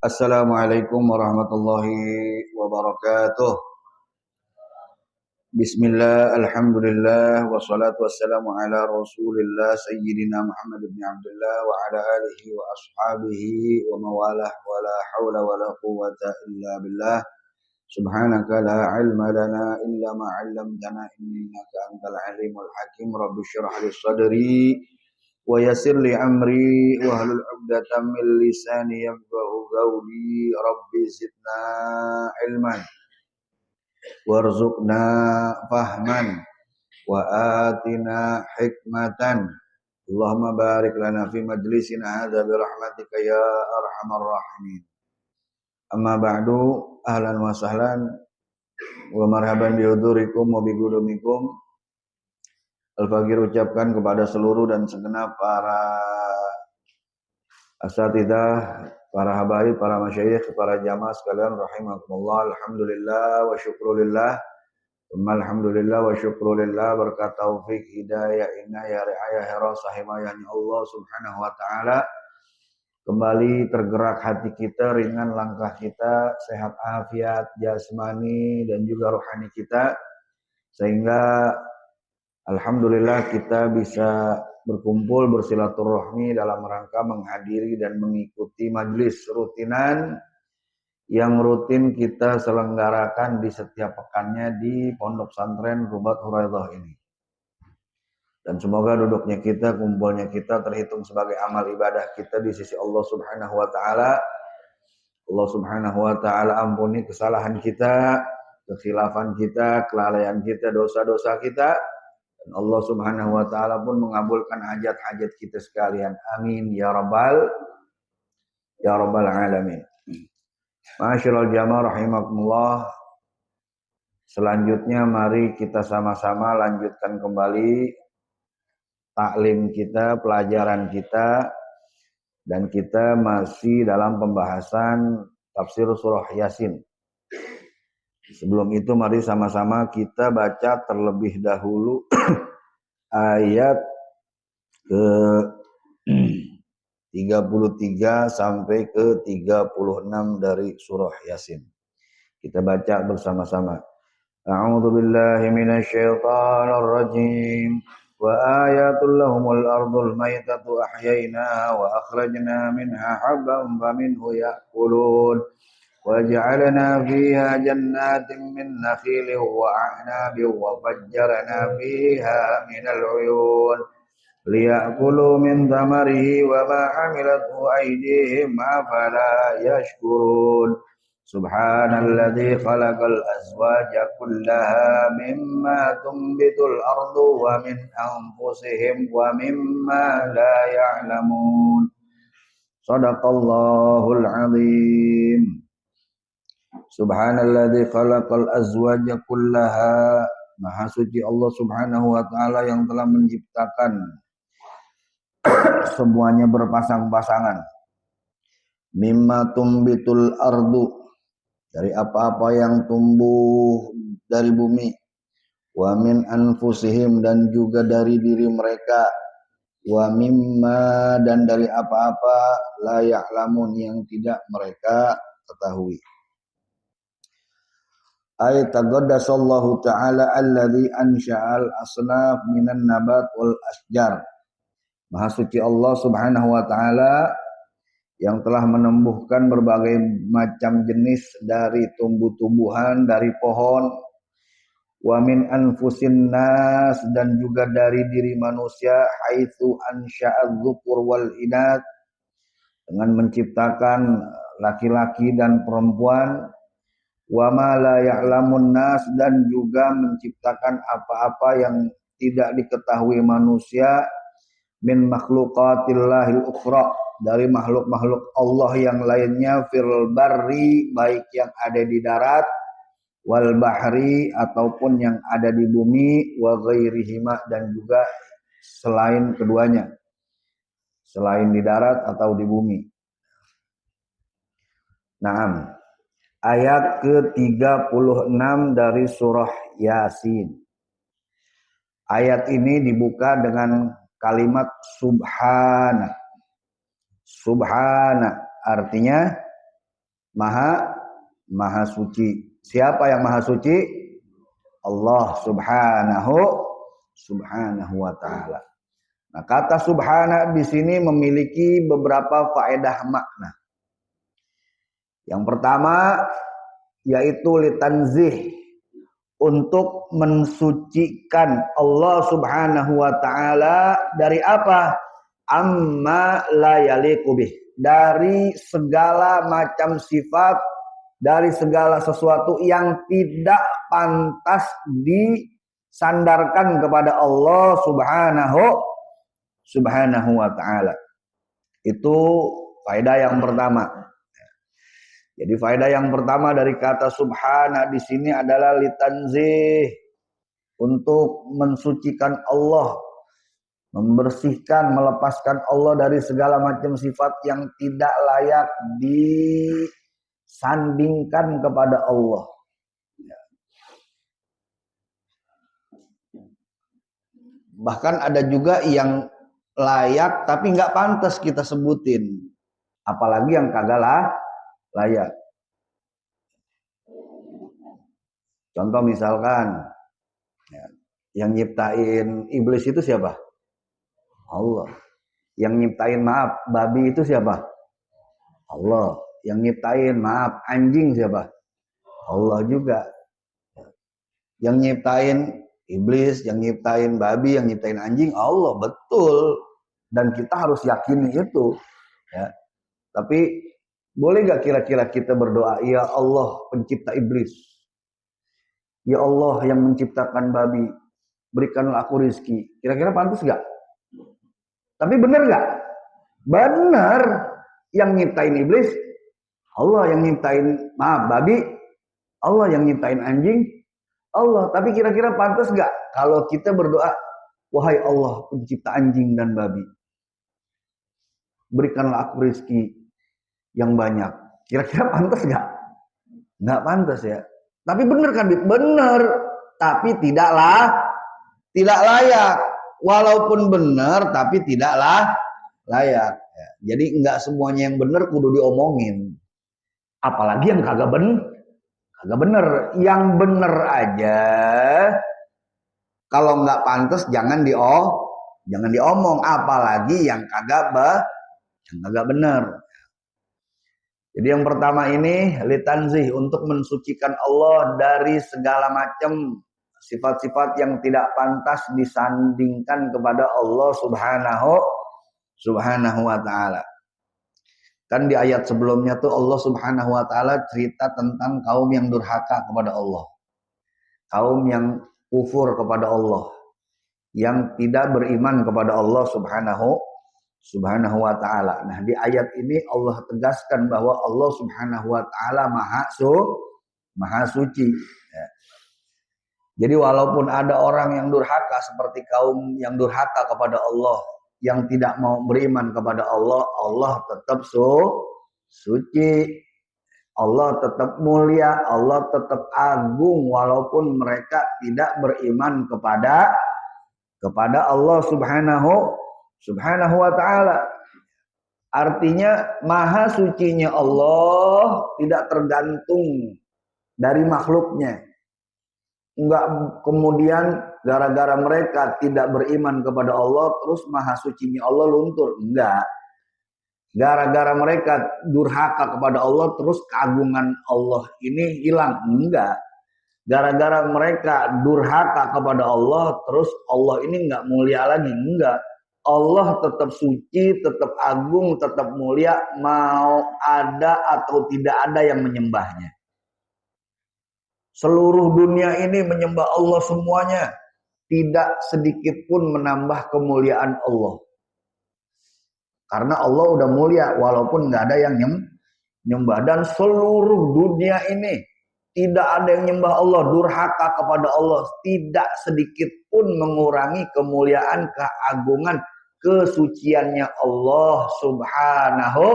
Assalamualaikum warahmatullahi wabarakatuh. Bismillah, alhamdulillah, wassalatu wassalamu ala rasulillah Sayyidina Muhammad ibn Abdullah wa ala alihi wa ashabihi wa mawalah wa la hawla wa la quwwata illa billah. Subhanaka la ilma lana illa ma 'allamtana innaka antal alimul hakim. Rabbi shrah li sadri wa yassir li amri wa hlul 'uqdatam min lisani yafqahu qawli. Rabbi zidna ilman warzuqna fahman wa atina hikmatan. Allahumma barik lana fi majlisina hadza bi rahmatika ya arhamar rahimin. Amma ba'du, ahlan wa sahlan wa marhaban bi hudurikum wa bi qudumikum. Al-Faqir ucapkan kepada seluruh dan segenap para asatidzah, para habaib, para masyayikh, para jamaah sekalian rahimakumullah. Alhamdulillah wa syukrulillah. Alhamdulillah wa syukrulillah, berkat taufik, hidayah, inayah, riayah, hirasah, himayahnya Allah Subhanahu wa taala. Kembali tergerak hati kita, ringan langkah kita, sehat afiat jasmani dan juga rohani kita, sehingga alhamdulillah kita bisa berkumpul bersilaturahmi dalam rangka menghadiri dan mengikuti majelis rutinan yang rutin kita selenggarakan di setiap pekannya di Pondok Pesantren Rubat Huraidah ini. Dan semoga duduknya kita, kumpulnya kita terhitung sebagai amal ibadah kita di sisi Allah Subhanahu wa taala. Allah Subhanahu wa taala ampuni kesalahan kita, kekhilafan kita, kelalaian kita, dosa-dosa kita. Dan Allah Subhanahu wa taala pun mengabulkan hajat-hajat kita sekalian. Amin ya rabbal alamin. Ma'asyiral jamaah rahimakumullah. Selanjutnya mari kita sama-sama lanjutkan kembali taklim kita, pelajaran kita, dan kita masih dalam pembahasan tafsir surah Yasin. Sebelum itu mari sama-sama kita baca terlebih dahulu ayat ke 33 sampai ke 36 dari surah Yasin. Kita baca bersama-sama. A'udzu billahi minasyaitonir rajim. Wa ayatul lahumul ardul maytatu ahyaynaha wa akhrajna minha habban faminhu ya'kulun. وجعلنا فيها جنات من نخيل وأعناب وفجرنا فيها من العيون ليأكلوا من ثمره وما عملته أيديهم أفلا يشكرون سبحان الذي خلق الأزواج كلها مما تنبت الأرض ومن أنفسهم ومما لا يعلمون صدق الله العظيم. Subhanalladzi khalaqal azwaja kullaha. Maha suci Allah Subhanahu wa taala yang telah menciptakan semuanya berpasang-pasangan. Mimma tumbitul ardu, dari apa-apa yang tumbuh dari bumi. Wa min anfusihim, dan juga dari diri mereka. Wa mimma, dan dari apa-apa la ya'lamun, yang tidak mereka ketahui. Ayat taqaddasallahu ta'ala alladhi ansha'al asnaf minan nabat wal asjar. Maha suci Allah Subhanahu wa ta'ala yang telah menumbuhkan berbagai macam jenis dari tumbuh-tumbuhan, dari pohon. Wa min anfusin nas, dan juga dari diri manusia. Haitsu ansha'adz dzukur wal inat, dengan menciptakan laki-laki dan perempuan. Wa ma la ya'lamun nas, dan juga menciptakan apa-apa yang tidak diketahui manusia. Min makhluqatillahil ukhra, dari makhluk-makhluk Allah yang lainnya. Fil barri, baik yang ada di darat. Wal bahri, ataupun yang ada di bumi. Wa ghairihima, dan juga selain keduanya, selain di darat atau di bumi. Naam. Ayat ke-36 dari surah Yasin. Ayat ini dibuka dengan kalimat subhana. Subhana artinya maha suci. Siapa yang maha suci? Allah subhanahu wa ta'ala. Nah, kata subhana di sini memiliki beberapa faedah makna. Yang pertama yaitu litanzih, untuk mensucikan Allah subhanahu wa ta'ala dari apa? Amma la yaliqu bih, dari segala macam sifat, dari segala sesuatu yang tidak pantas disandarkan kepada Allah subhanahu wa ta'ala. Itu faedah yang pertama. Jadi faedah yang pertama dari kata subhana di sini adalah litanzih, untuk mensucikan Allah, membersihkan, melepaskan Allah dari segala macam sifat yang tidak layak disandingkan kepada Allah. Bahkan ada juga yang layak tapi nggak pantas kita sebutin, apalagi yang kagak layak. Contoh misalkan, yang nyiptain iblis itu siapa? Allah. Yang nyiptain maaf babi itu siapa? Allah. Yang nyiptain maaf anjing siapa? Allah juga. Yang nyiptain iblis, yang nyiptain babi, yang nyiptain anjing Allah, betul. Dan kita harus yakini itu, ya. Tapi boleh gak kira-kira kita berdoa, ya Allah pencipta iblis, ya Allah yang menciptakan babi, berikanlah aku rizki. Kira-kira pantas gak? Tapi benar gak? Benar. Yang nyiptain iblis Allah, yang nyiptain babi Allah, yang nyiptain anjing Allah. Tapi kira-kira pantas gak kalau kita berdoa, wahai Allah pencipta anjing dan babi, berikanlah aku rizki yang banyak. Kira-kira pantas gak? Gak pantas ya. Tapi benar kan? Benar. Tapi tidak layak. Walaupun benar tapi tidaklah layak. Ya. Jadi enggak semuanya yang benar kudu diomongin. Apalagi yang kagak benar. Yang benar aja kalau enggak pantas jangan diomong, apalagi yang kagak benar. Jadi yang pertama ini litanzih, untuk mensucikan Allah dari segala macam sifat-sifat yang tidak pantas disandingkan kepada Allah subhanahu wa ta'ala. Kan di ayat sebelumnya tuh Allah subhanahu wa ta'ala cerita tentang kaum yang durhaka kepada Allah, kaum yang kufur kepada Allah, yang tidak beriman kepada Allah subhanahu wa ta'ala. Nah, di ayat ini Allah tegaskan bahwa Allah subhanahu wa ta'ala maha suci, ya. Jadi walaupun ada orang yang durhaka seperti kaum yang durhaka kepada Allah, yang tidak mau beriman kepada Allah, Allah tetap suci, Allah tetap mulia, Allah tetap agung walaupun mereka tidak beriman kepada Allah subhanahu wa ta'ala. Artinya maha sucinya Allah tidak tergantung dari makhluknya. Enggak kemudian gara-gara mereka tidak beriman kepada Allah terus maha sucinya Allah luntur. Enggak. Gara-gara mereka durhaka kepada Allah terus keagungan Allah ini hilang. Enggak. Gara-gara mereka durhaka kepada Allah terus Allah ini enggak mulia lagi. Enggak. Allah tetap suci, tetap agung, tetap mulia, mau ada atau tidak ada yang menyembahnya. Seluruh dunia ini menyembah Allah semuanya, tidak sedikit pun menambah kemuliaan Allah. Karena Allah udah mulia walaupun nggak ada yang nyembah. Dan seluruh dunia ini tidak ada yang nyembah Allah, durhaka kepada Allah, tidak sedikit pun mengurangi kemuliaan, keagungan, kesuciannya Allah subhanahu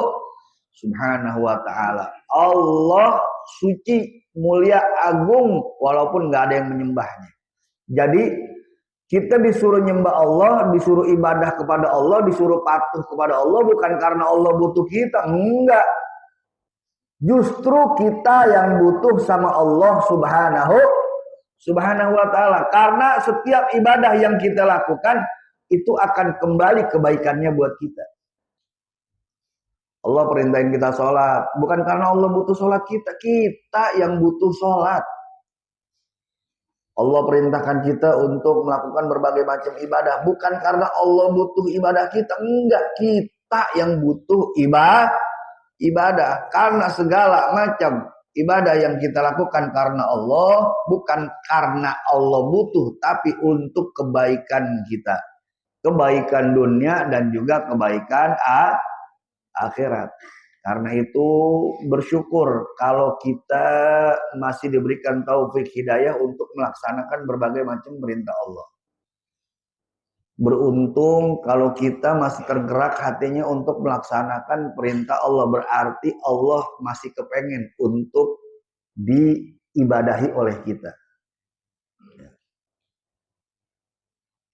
wa ta'ala. Allah suci, mulia, agung walaupun nggak ada yang menyembahnya. Jadi kita disuruh nyembah Allah, disuruh ibadah kepada Allah, disuruh patuh kepada Allah bukan karena Allah butuh kita, enggak. Justru kita yang butuh sama Allah Subhanahu wa taala. Karena setiap ibadah yang kita lakukan itu akan kembali kebaikannya buat kita. Allah perintahin kita sholat, bukan karena Allah butuh sholat kita, kita yang butuh sholat. Allah perintahkan kita untuk melakukan berbagai macam ibadah, bukan karena Allah butuh ibadah kita, enggak, kita yang butuh ibadah. Karena segala macam ibadah yang kita lakukan karena Allah, bukan karena Allah butuh, tapi untuk kebaikan kita, kebaikan dunia dan juga kebaikan akhirat. Karena itu bersyukur kalau kita masih diberikan taufik hidayah untuk melaksanakan berbagai macam perintah Allah. Beruntung kalau kita masih tergerak hatinya untuk melaksanakan perintah Allah, berarti Allah masih kepengen untuk diibadahi oleh kita.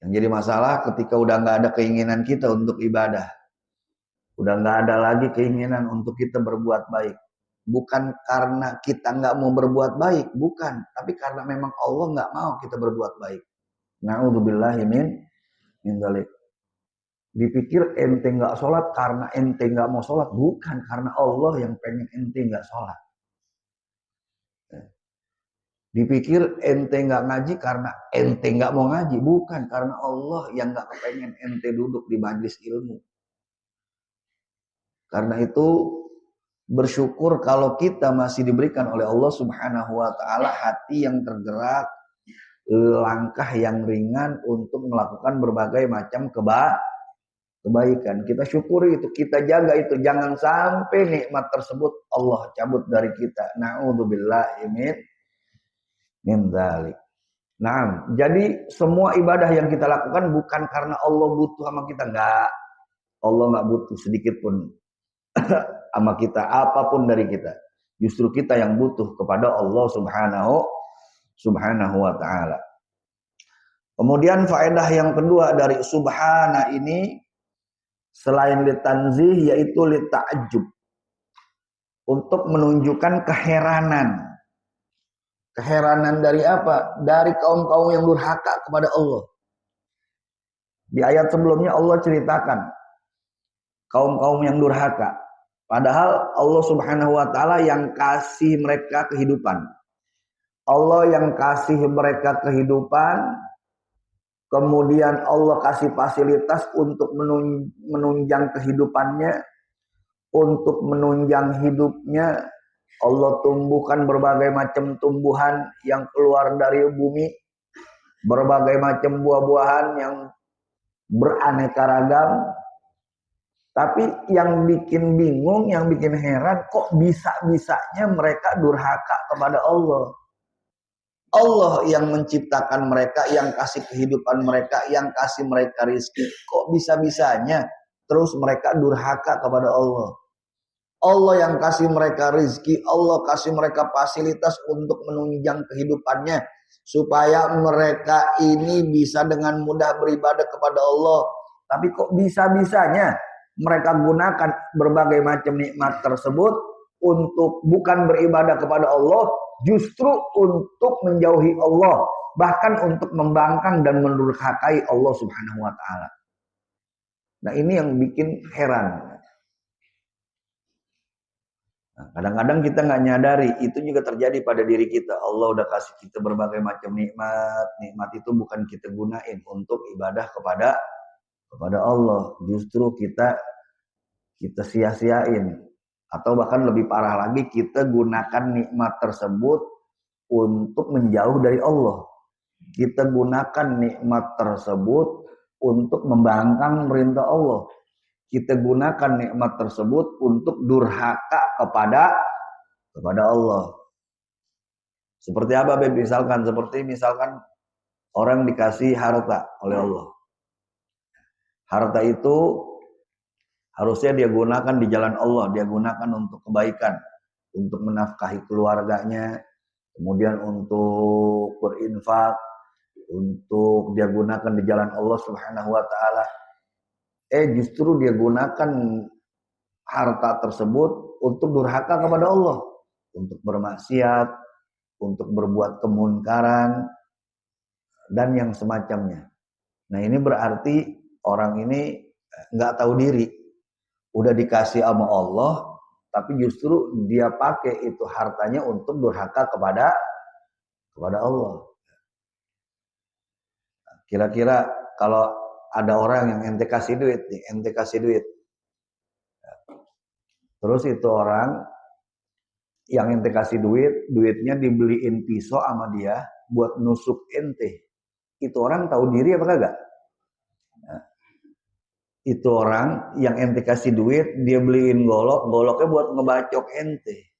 Yang jadi masalah ketika udah nggak ada keinginan kita untuk ibadah. Udah nggak ada lagi keinginan untuk kita berbuat baik. Bukan karena kita nggak mau berbuat baik, bukan. Tapi karena memang Allah nggak mau kita berbuat baik. Na'udzubillahi min dzalik. Dipikir ente nggak sholat karena ente nggak mau sholat, bukan karena Allah yang pengen ente nggak sholat. Dipikir ente nggak ngaji karena ente nggak mau ngaji, bukan karena Allah yang nggak kepengen ente duduk di majelis ilmu. Karena itu bersyukur kalau kita masih diberikan oleh Allah Subhanahu wa taala hati yang tergerak, langkah yang ringan untuk melakukan berbagai macam kebaikan. Kita syukuri itu, kita jaga itu, jangan sampai nikmat tersebut Allah cabut dari kita. Na'udzubillahi min dzalik. Nah, jadi semua ibadah yang kita lakukan bukan karena Allah butuh sama kita, enggak. Allah enggak butuh sedikit pun sama kita, apapun dari kita. Justru kita yang butuh kepada Allah Subhanahu wa ta'ala. Kemudian faedah yang kedua dari subhana ini, selain litanzih, yaitu lita'ajub, untuk menunjukkan keheranan. Keheranan dari apa? Dari kaum-kaum yang durhaka kepada Allah. Di ayat sebelumnya Allah ceritakan kaum-kaum yang durhaka. Padahal Allah Subhanahu wa taala yang kasih mereka kehidupan. Allah yang kasih mereka kehidupan, kemudian Allah kasih fasilitas untuk menunjang kehidupannya, untuk menunjang hidupnya. Allah tumbuhkan berbagai macam tumbuhan yang keluar dari bumi, berbagai macam buah-buahan yang beraneka ragam. Tapi yang bikin bingung, yang bikin heran, kok bisa-bisanya mereka durhaka kepada Allah. Allah yang menciptakan mereka, yang kasih kehidupan mereka, yang kasih mereka rezeki. Kok bisa-bisanya terus mereka durhaka kepada Allah. Allah yang kasih mereka rezeki, Allah kasih mereka fasilitas untuk menunjang kehidupannya, supaya mereka ini bisa dengan mudah beribadah kepada Allah. Tapi kok bisa-bisanya mereka gunakan berbagai macam nikmat tersebut untuk bukan beribadah kepada Allah, justru untuk menjauhi Allah, bahkan untuk membangkang dan mendurhakai Allah Subhanahu wa taala. Nah, ini yang bikin heran. Nah, kadang-kadang kita nggak nyadari, itu juga terjadi pada diri kita. Allah udah kasih kita berbagai macam nikmat. Nikmat itu bukan kita gunain untuk ibadah kepada Allah. Justru kita sia-siain. Atau bahkan lebih parah lagi, kita gunakan nikmat tersebut untuk menjauh dari Allah. Kita gunakan nikmat tersebut untuk membangkang perintah Allah. Kita gunakan nikmat tersebut untuk durhaka kepada Allah. Seperti apa, Beb? Misalkan orang dikasih harta oleh Allah. Harta itu harusnya dia gunakan di jalan Allah, dia gunakan untuk kebaikan, untuk menafkahi keluarganya, kemudian untuk berinfak, untuk dia gunakan di jalan Allah Subhanahu wa taala. Justru dia gunakan harta tersebut untuk durhaka kepada Allah, untuk bermaksiat, untuk berbuat kemunkaran, dan yang semacamnya. Nah ini berarti orang ini nggak tahu diri, udah dikasih sama Allah, tapi justru dia pakai itu hartanya untuk durhaka kepada Allah. Kira-kira kalau ada orang yang ente kasih duit, terus itu orang yang ente kasih duitnya dibeliin pisau sama dia buat nusuk ente. Itu orang tahu diri apa kagak? Nah, itu orang yang ente kasih duit, dia beliin goloknya buat ngebacok ente,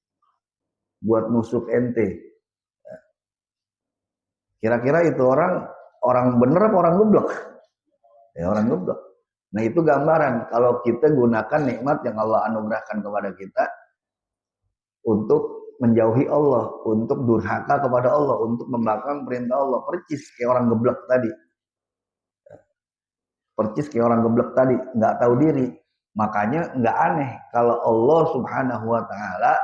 buat nusuk ente. Kira-kira itu orang bener apa orang goblok? Ya orang goblok. Nah itu gambaran kalau kita gunakan nikmat yang Allah anugerahkan kepada kita untuk menjauhi Allah, untuk durhaka kepada Allah, untuk membangkang perintah Allah. Percis kayak orang geblek tadi. Nggak tahu diri. Makanya nggak aneh kalau Allah Subhanahu wa taala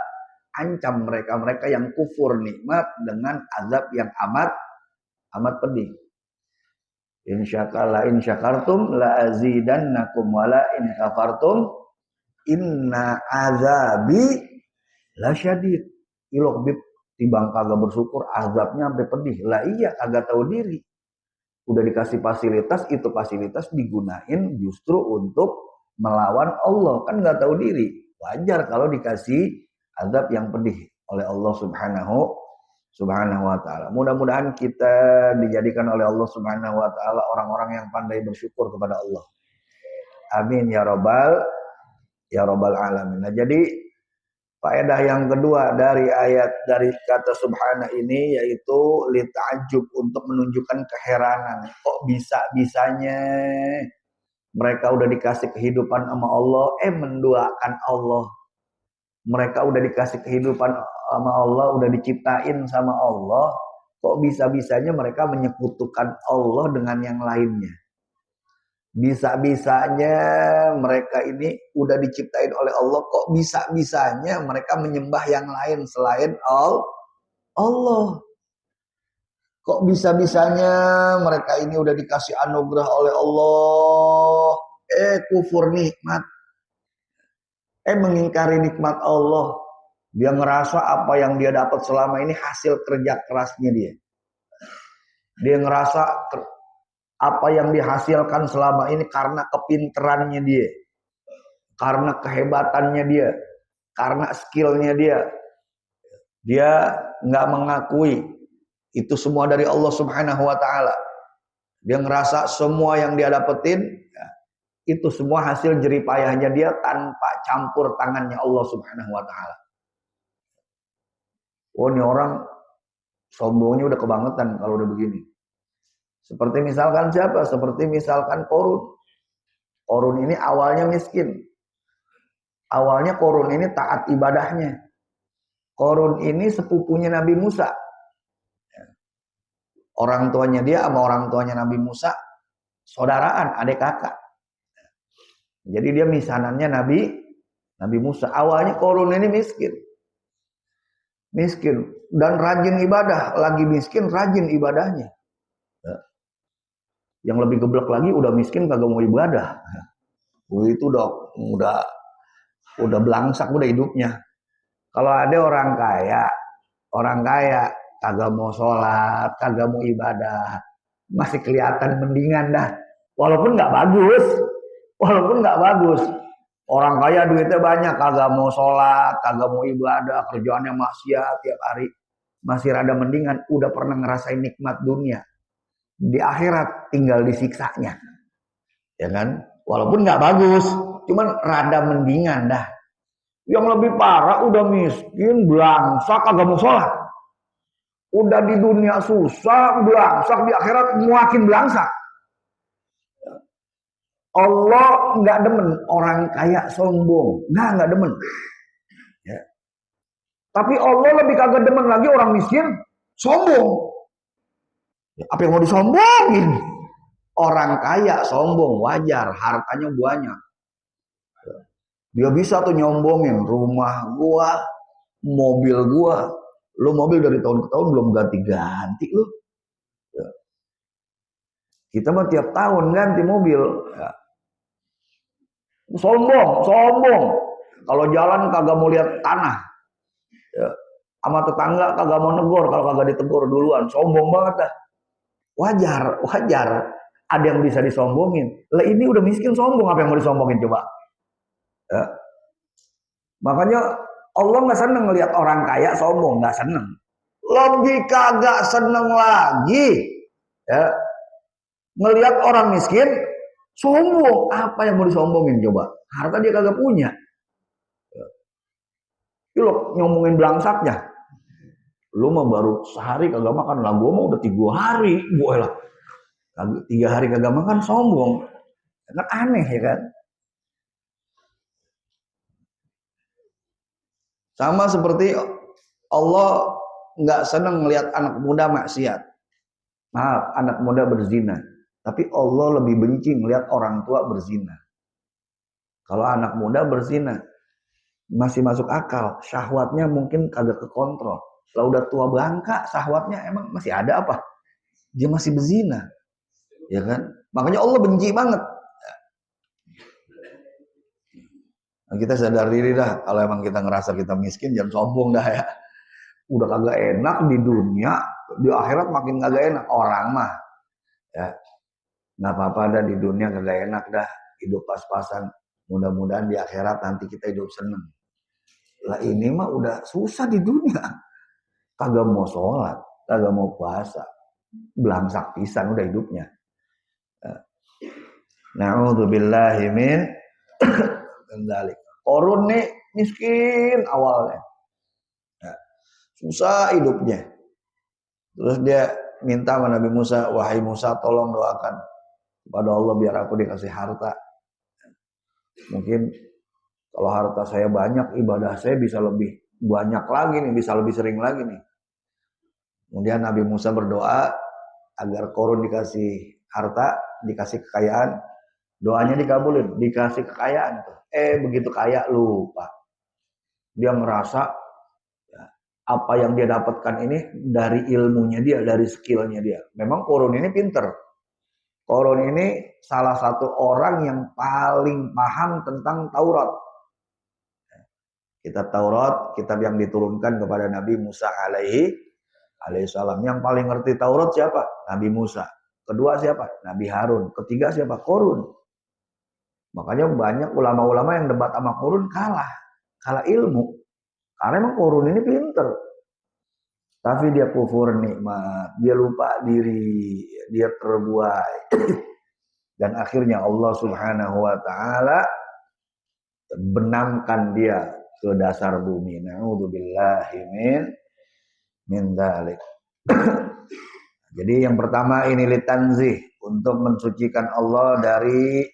ancam mereka-mereka yang kufur nikmat dengan azab yang amat pedih. In syakartum la azidannakum wa la in kafartum inna azabi lasyadid. Ilok bib tibang kagak bersyukur azabnya sampai pedih. Lah iya kagak tahu diri. Udah dikasih fasilitas, itu fasilitas digunain justru untuk melawan Allah, kan nggak tahu diri. Wajar kalau dikasih azab yang pedih oleh Allah Subhanahu wa taala. Mudah-mudahan kita dijadikan oleh Allah Subhanahu wa taala orang-orang yang pandai bersyukur kepada Allah. Amin ya rabbal alamin. Nah, jadi faedah yang kedua dari kata subhana ini yaitu lita'ajjub, untuk menunjukkan keheranan. Kok bisa-bisanya mereka udah dikasih kehidupan sama Allah, menduakan Allah. Mereka udah dikasih kehidupan sama Allah, udah diciptain sama Allah, kok bisa-bisanya mereka menyekutukan Allah dengan yang lainnya. Bisa-bisanya mereka ini udah diciptain oleh Allah, kok bisa-bisanya mereka menyembah yang lain selain Allah. Kok bisa-bisanya mereka ini udah dikasih anugerah oleh Allah, kufur nikmat, mengingkari nikmat Allah. Dia ngerasa apa yang dia dapat selama ini hasil kerja kerasnya dia. Dia ngerasa apa yang dihasilkan selama ini karena kepinterannya dia, karena kehebatannya dia, karena skillnya dia. Dia nggak mengakui itu semua dari Allah Subhanahu wa taala. Dia ngerasa semua yang dia dapetin itu semua hasil jeripayahnya dia tanpa campur tangannya Allah Subhanahu wa taala. Oh, ini orang sombongnya udah kebangetan kalau udah begini. Seperti misalkan siapa? Seperti misalkan Korun. Korun ini awalnya miskin. Awalnya Korun ini taat ibadahnya. Korun ini sepupunya Nabi Musa. Orang tuanya dia sama orang tuanya Nabi Musa saudaraan, adik kakak. Jadi dia misanannya Nabi Musa. Awalnya Korun ini miskin dan rajin ibadah. Lagi miskin rajin ibadahnya. Yang lebih geblek lagi udah miskin kagak mau ibadah. Itu udah belangsak udah hidupnya. Kalau ada orang kaya kagak mau sholat, kagak mau ibadah, masih kelihatan mendingan dah. Walaupun nggak bagus. Orang kaya duitnya banyak, kagak mau sholat, kagak mau ibadah, kerjaannya maksiat tiap hari, masih rada mendingan. Udah pernah ngerasain nikmat dunia, di akhirat tinggal disiksanya, ya kan? Walaupun nggak bagus, cuman rada mendingan dah. Yang lebih parah udah miskin, belangsak, kagak mau sholat. Udah di dunia susah, belangsak, di akhirat makin belangsak. Allah nggak demen orang kaya sombong, nggak demen. Ya. Tapi Allah lebih kagak demen lagi orang miskin sombong. Ya, apa yang mau disombongin? Orang kaya sombong wajar, hartanya banyak. Dia bisa tuh nyombongin rumah gua, mobil gua. Lu mobil dari tahun ke tahun belum ganti-ganti lu. Ya. Kita mah tiap tahun ganti mobil. Ya. Sombong. Kalau jalan kagak mau lihat tanah. Ya. Sama tetangga kagak mau negor kalau kagak ditegur duluan. Sombong banget dah. Wajar. Ada yang bisa disombongin. Lah ini udah miskin sombong, apa yang mau disombongin coba? Ya. Makanya Allah nggak seneng ngelihat orang kaya sombong, nggak seneng. Lebih kagak seneng lagi, ya, ngelihat orang miskin sombong. Apa yang mau disombongin coba? Harta dia kagak punya. Lo ngomongin belangsaknya, lu mah baru sehari kagak makan lah, gua mah udah 3 hari, gua lah 3 hari kagak makan sombong, kan aneh ya kan? Sama seperti Allah nggak senang melihat anak muda maksiat, maaf, anak muda berzina, tapi Allah lebih benci melihat orang tua berzina. Kalau anak muda berzina masih masuk akal, syahwatnya mungkin kagak kekontrol. Kalau udah tua bangka, syahwatnya emang masih ada apa? Dia masih berzina, ya kan? Makanya Allah benci banget. Nah, kita sadar diri dah, kalau emang kita ngerasa kita miskin, jangan sombong dah ya. Udah kagak enak di dunia, di akhirat makin kagak enak. Orang mah, ya nggak apa-apa dah di dunia kagak enak dah, hidup pas-pasan. Mudah-mudahan di akhirat nanti kita hidup seneng. Lah ini mah udah susah di dunia, kagak mau sholat, kagak mau puasa, belangsak pisan udah hidupnya. Na'udzubillahi min dzalik. Korun nih miskin awalnya, ya, susah hidupnya. Terus dia minta sama Nabi Musa, wahai Musa tolong doakan kepada Allah biar aku dikasih harta. Mungkin kalau harta saya banyak, ibadah saya bisa lebih banyak lagi nih, bisa lebih sering lagi nih. Kemudian Nabi Musa berdoa agar Korun dikasih harta, dikasih kekayaan. Doanya dikabulin, dikasih kekayaan. Begitu kaya lupa. Dia merasa ya, apa yang dia dapatkan ini dari ilmunya dia, dari skillnya dia. Memang Korun ini pinter. Korun ini salah satu orang yang paling paham tentang Taurat. Kitab Taurat, kitab yang diturunkan kepada Nabi Musa alaihissalam. Yang paling ngerti Taurat siapa? Nabi Musa. Kedua siapa? Nabi Harun. Ketiga siapa? Korun. Makanya banyak ulama-ulama yang debat sama Korun kalah ilmu. Karena emang Korun ini pinter. Tapi dia kufur nikmat, dia lupa diri, dia terbuai. Dan akhirnya Allah Subhanahu wa taala benamkan dia ke dasar bumi. Na'udzubillahi min dzalik. Jadi yang pertama ini litanzih, untuk mensucikan Allah dari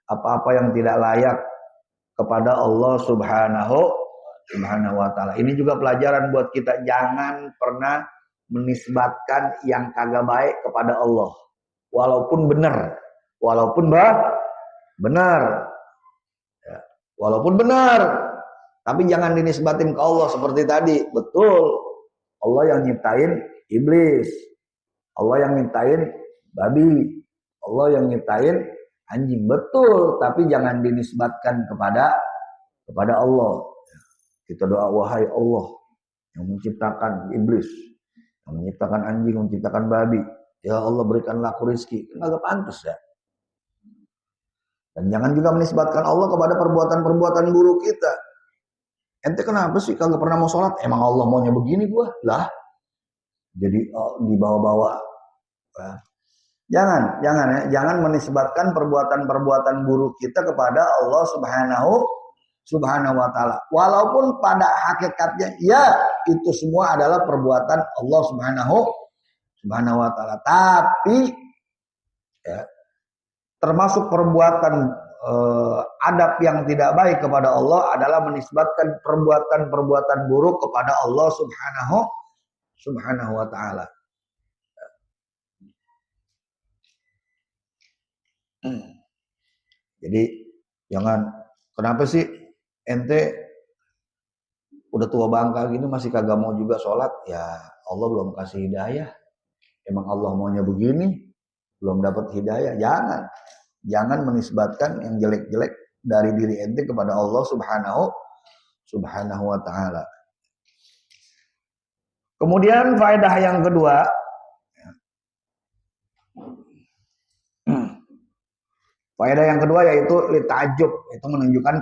apa-apa yang tidak layak kepada Allah Subhanahu wa taala. Ini juga pelajaran buat kita, jangan pernah menisbatkan yang kagak baik kepada Allah. Walaupun benar, walaupun benar. Ya, walaupun benar, tapi jangan dinisbatin ke Allah seperti tadi. Betul, Allah yang nyiptain iblis, Allah yang nyiptain babi, Allah yang nyiptain anjing. Betul, tapi jangan dinisbatkan kepada Allah. Kita doa, wahai Allah yang menciptakan iblis, yang menciptakan anjing, menciptakan babi, ya Allah berikanlah aku rezeki. Enggak pantas ya. Dan jangan juga menisbatkan Allah kepada perbuatan-perbuatan buruk kita. Ente kenapa sih kagak pernah mau sholat? Emang Allah maunya begini gua? Lah. Jadi dibawa-bawa. Jangan menisbatkan perbuatan-perbuatan buruk kita kepada Allah Subhanahu wa taala. Walaupun pada hakikatnya ya itu semua adalah perbuatan Allah Subhanahu wa taala. Tapi ya, termasuk perbuatan adab yang tidak baik kepada Allah adalah menisbatkan perbuatan-perbuatan buruk kepada Allah Subhanahu wa taala. Jadi jangan, kenapa sih ente udah tua bangka gini masih kagak mau juga sholat, ya Allah belum kasih hidayah. Emang Allah maunya begini, belum dapat hidayah. Jangan menisbatkan yang jelek-jelek dari diri ente kepada Allah subhanahu wa ta'ala. Kemudian faedah yang kedua, faedah yang kedua yaitu litajub, itu menunjukkan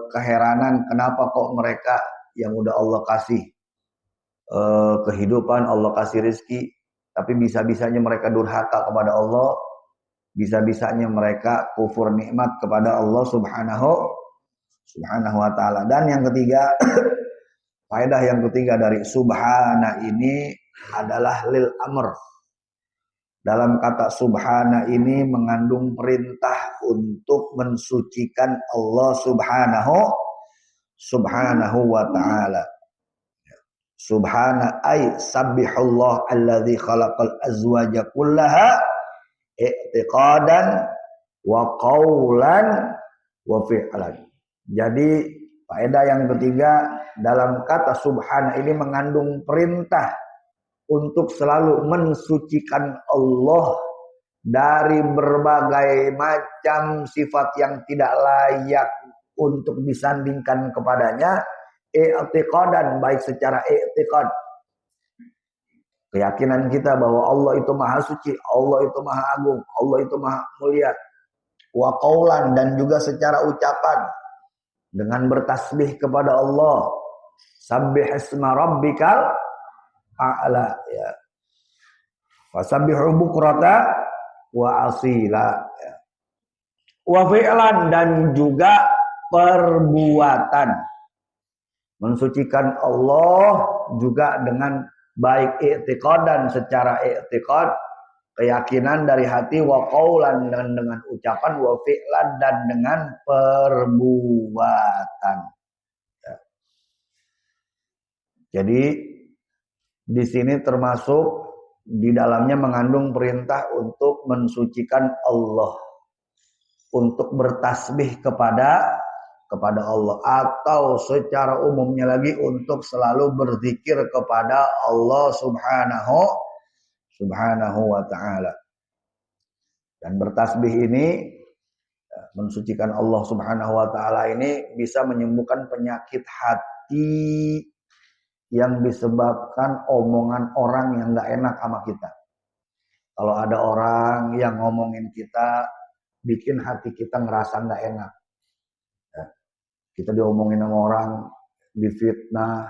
keheranan kenapa kok mereka yang udah Allah kasih kehidupan, Allah kasih rezeki, tapi bisa-bisanya mereka durhaka kepada Allah, bisa-bisanya mereka kufur nikmat kepada Allah subhanahu wa ta'ala. Dan yang ketiga, faedah yang ketiga dari subhana ini adalah lil amr. Dalam kata subhana ini mengandung perintah untuk mensucikan Allah subhanahu wa ta'ala. Subhana ay sabbihullah alladzi khalaqal azwaja kullaha i'tiqadan wa qawlan wa fi'lan. Jadi faedah yang ketiga, dalam kata subhana ini mengandung perintah untuk selalu mensucikan Allah dari berbagai macam sifat yang tidak layak untuk disandingkan kepadanya, i'tiqadan, baik secara i'tiqad, keyakinan kita bahwa Allah itu maha suci, Allah itu maha agung, Allah itu maha mulia, wa qaulan, dan juga secara ucapan dengan bertasbih kepada Allah, sabbih isma rabbikal a'la, ya, fasabbihu bukrata wa asila, ya. Wa fi'lan, dan juga perbuatan, mensucikan Allah juga dengan baik i'tiqadan, secara i'tiqad, keyakinan dari hati, wa qaulan, dan dengan ucapan, wa fi'lan, dan dengan perbuatan, ya. Jadi di sini termasuk di dalamnya mengandung perintah untuk mensucikan Allah, untuk bertasbih kepada Allah, atau secara umumnya lagi untuk selalu berzikir kepada Allah subhanahu wa ta'ala. Dan bertasbih ini, mensucikan Allah subhanahu wa ta'ala ini bisa menyembuhkan penyakit hati yang disebabkan omongan orang yang gak enak sama kita. Kalau ada orang yang ngomongin kita, bikin hati kita ngerasa gak enak, ya, kita diomongin sama orang, difitnah,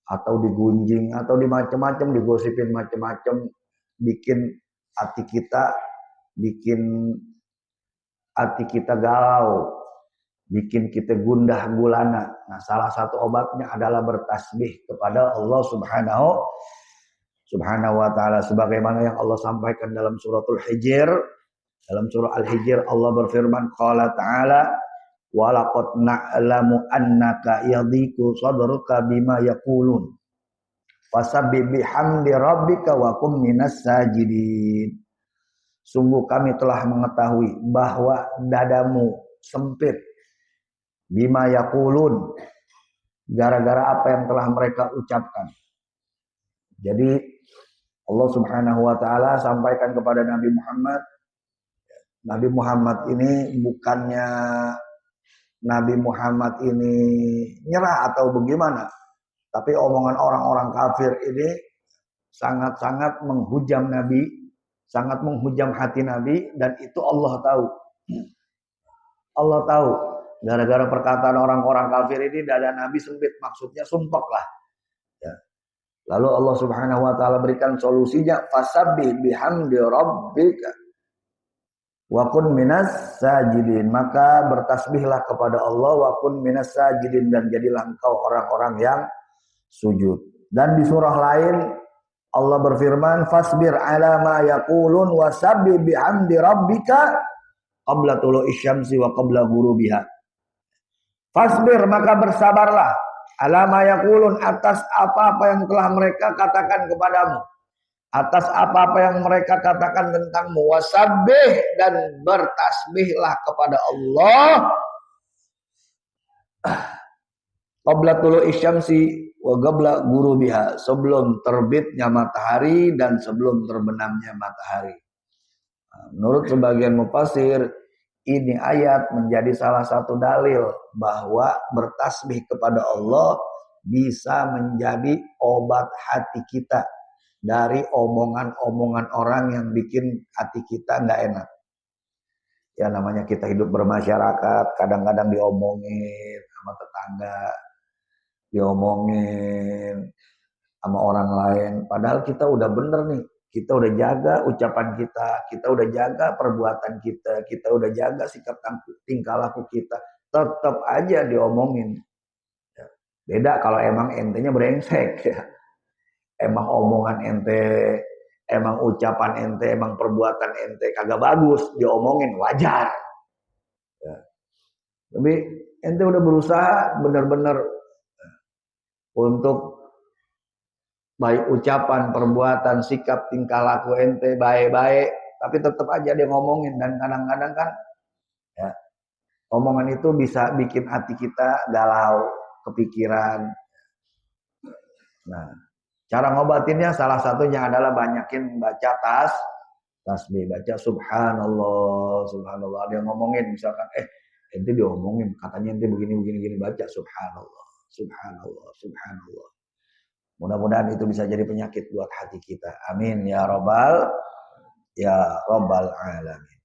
atau digunjing, atau dimacem-macem, digosipin macem-macem, bikin hati kita galau, bikin kita gundah gulana. Nah, salah satu obatnya adalah bertasbih kepada Allah subhanahu wa ta'ala, sebagaimana yang Allah sampaikan dalam suratul Hijr. Dalam surah Al-Hijr Allah berfirman, qala ta'ala, wa laqad na'lamu annaka yadhiku sadruka bima yaqulun fasabbih bihamdi rabbika wa kum minas sajidin. Sungguh kami telah mengetahui bahwa dadamu sempit, bima yaqulun, gara-gara apa yang telah mereka ucapkan. Jadi Allah subhanahu wa ta'ala sampaikan kepada Nabi Muhammad. Nabi Muhammad ini bukannya Nabi Muhammad ini nyerah atau bagaimana, tapi omongan orang-orang kafir ini sangat-sangat menghujam Nabi, sangat menghujam hati Nabi, dan itu Allah tahu. Allah tahu. Gara-gara perkataan orang-orang kafir ini dada Nabi sempit, maksudnya sumpek lah, ya. Lalu Allah subhanahu wa ta'ala berikan solusinya, fasabbih bihamdi rabbika wa kun minas sajidin, maka bertasbihlah kepada Allah, wa kun minas sajidin, dan jadilah engkau orang-orang yang sujud. Dan di surah lain Allah berfirman, fasbir ala ma yaqulun wasabbih bihamdi rabbika qabla tulu'i syamsi wa qabla ghurubiha. Fasbir, maka bersabarlah, ala ma yaqulun, atas apa-apa yang telah mereka katakan kepadamu. atas apa-apa yang mereka katakan tentangmu, wasabbih, dan bertasbihlah kepada Allah qabla tulu'i syamsi wa qabla ghurubiha, sebelum terbitnya matahari dan sebelum terbenamnya matahari. Menurut sebagian mufassir, ini ayat menjadi salah satu dalil bahwa bertasbih kepada Allah bisa menjadi obat hati kita dari omongan-omongan orang yang bikin hati kita nggak enak. Ya namanya kita hidup bermasyarakat, kadang-kadang diomongin sama tetangga, diomongin sama orang lain. Padahal kita udah bener nih, kita udah jaga ucapan kita udah jaga perbuatan kita udah jaga sikap tingkah laku kita, tetap aja diomongin. Beda kalau emang entenya brengsek ya. Emang omongan ente, emang ucapan ente, emang perbuatan ente kagak bagus, diomongin wajar. Ya. Tapi ente udah berusaha bener-bener untuk baik ucapan, perbuatan, sikap, tingkah laku ente baik-baik, tapi tetap aja dia ngomongin. Dan kadang-kadang kan ya, omongan itu bisa bikin hati kita galau, kepikiran. Nah, cara ngobatinnya salah satunya adalah banyakin baca tasbih, baca subhanallah, subhanallah. Dia ngomongin misalkan ente diomongin, katanya ente begini, baca subhanallah, subhanallah, subhanallah. Mudah-mudahan itu bisa jadi penyakit buat hati kita. Amin ya rabbal alamin.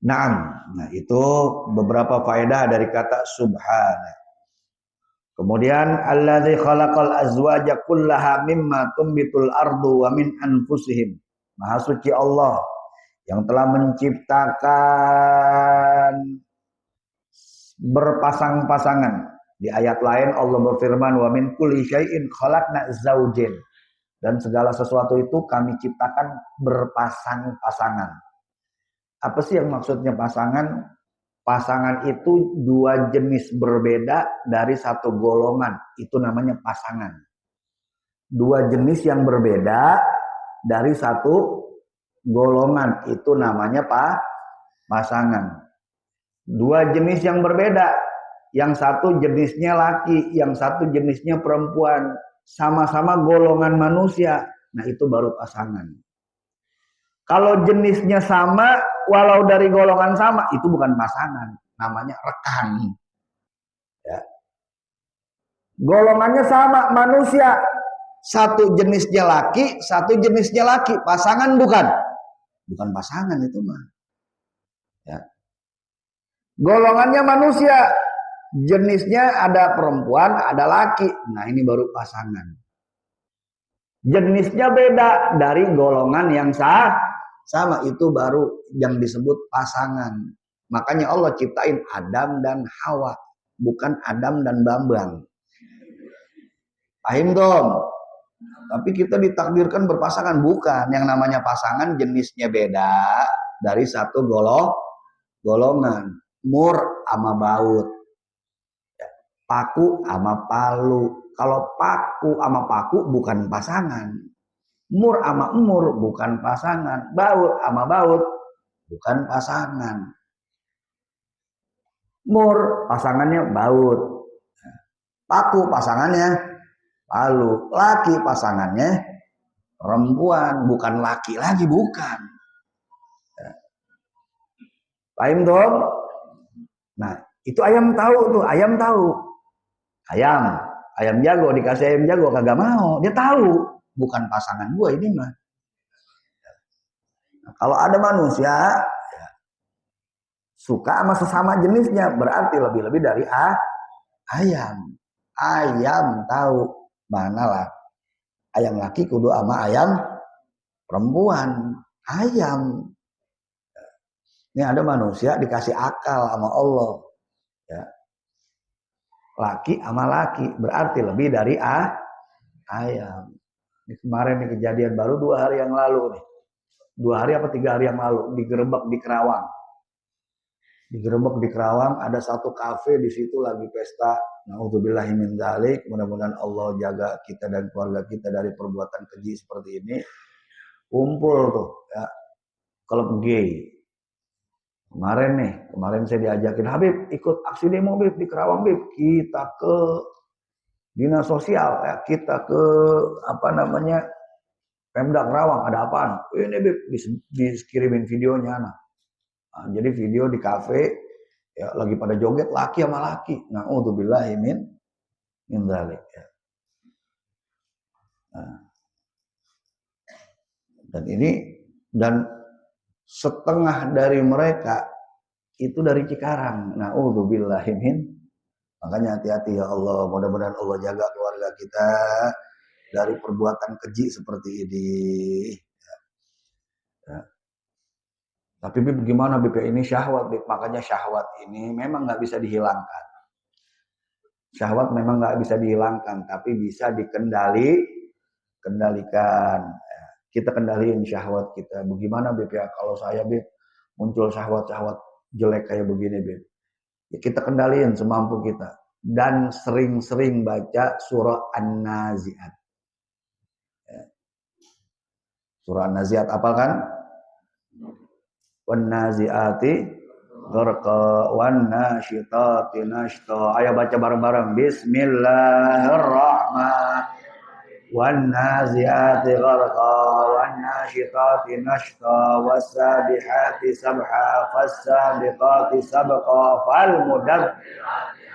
Nah itu beberapa faedah dari kata subhana. Kemudian alladzi khalaqal azwaja kullaha mimma tumbitul ardu wa min anfusihim. Maha suci Allah yang telah menciptakan berpasang-pasangan. Di ayat lain Allah berfirman wa min kulli syai'in khalaqna zaujain, dan segala sesuatu itu kami ciptakan berpasang-pasangan. Apa sih yang maksudnya pasangan? Pasangan itu dua jenis berbeda dari satu golongan, itu namanya pasangan. Dua jenis yang berbeda dari satu golongan, itu namanya pasangan. Dua jenis yang berbeda, yang satu jenisnya laki, yang satu jenisnya perempuan, sama-sama golongan manusia, nah itu baru pasangan. Kalau jenisnya sama, walau dari golongan sama, itu bukan pasangan, namanya rekan. Ya. Golongannya sama, manusia, satu jenisnya laki, satu jenisnya laki, pasangan bukan pasangan itu mah. Ya. Golongannya manusia, jenisnya ada perempuan, ada laki. Nah ini baru pasangan. Jenisnya beda dari golongan yang sama, itu baru yang disebut pasangan. Makanya Allah ciptain Adam dan Hawa, bukan Adam dan Bambang. Paham dong? Tapi kita ditakdirkan berpasangan, bukan. Yang namanya pasangan jenisnya beda dari satu golongan. Mur sama baut, paku sama palu. Kalau paku sama paku bukan pasangan, mur sama emur bukan pasangan, baut sama baut bukan pasangan. Mur pasangannya baut, paku pasangannya palu, laki pasangannya perempuan, bukan laki lagi, bukan. Paham dong? Nah, itu ayam tahu tuh, ayam tahu. Ayam jago dikasih ayam jago kagak mau, dia tahu bukan pasangan gua ini mah. Nah, kalau ada manusia ya, suka sama sesama jenisnya, berarti lebih-lebih dari ayam. Ayam tahu mana lah ayam laki kudu sama ayam perempuan. Ayam. Ini ada manusia dikasih akal sama Allah. Ya. Laki sama laki berarti lebih dari ayam. Ini kemarin nih kejadian baru 2 hari yang lalu nih. 2 hari apa 3 hari yang lalu digerebek di Kerawang. Digerebek di Kerawang, ada satu kafe di situ lagi pesta. Nauzubillahi min dzalik. Mudah-mudahan Allah jaga kita dan keluarga kita dari perbuatan keji seperti ini. kumpul tuh ya, klub gay. Kemarin saya diajakin, Habib ikut aksi demo Habib di Kerawang Habib. Kita ke dinas sosial ya, kita ke apa namanya Pemda Kerawang, ada apaan? Ini Habib dikirimin videonya. Nah, jadi video di kafe ya lagi pada joget laki sama laki. Nah, uzubillahi min dzalik ya. Nah, dan setengah dari mereka itu dari Cikarang. Nah, uzubillahi min. Makanya hati-hati ya Allah, mudah-mudahan Allah jaga keluarga kita dari perbuatan keji seperti ini. Ya. Tapi Bib gimana Bib, ini syahwat Bib, makanya syahwat ini memang nggak bisa dihilangkan. Syahwat memang nggak bisa dihilangkan, tapi bisa kendalikan. Kita kendaliin syahwat kita. Bagaimana Bib ya, kalau saya Bib muncul syahwat-syahwat jelek kayak begini Bib. Ya kita kendaliin semampu kita. Dan sering-sering baca surah An-Nazi'at. Ya. Surah An-Nazi'at apal kan? Wan-Nazi'ati gharqa wan-nasyitati nashta. Ayo baca bareng-bareng. Bismillahirrahmanirrahim. Wan-nazi'ati gharqa wan-nasyitati nashta was-sabihati sabha fas-sabiqati sabqa fal-mudabbirati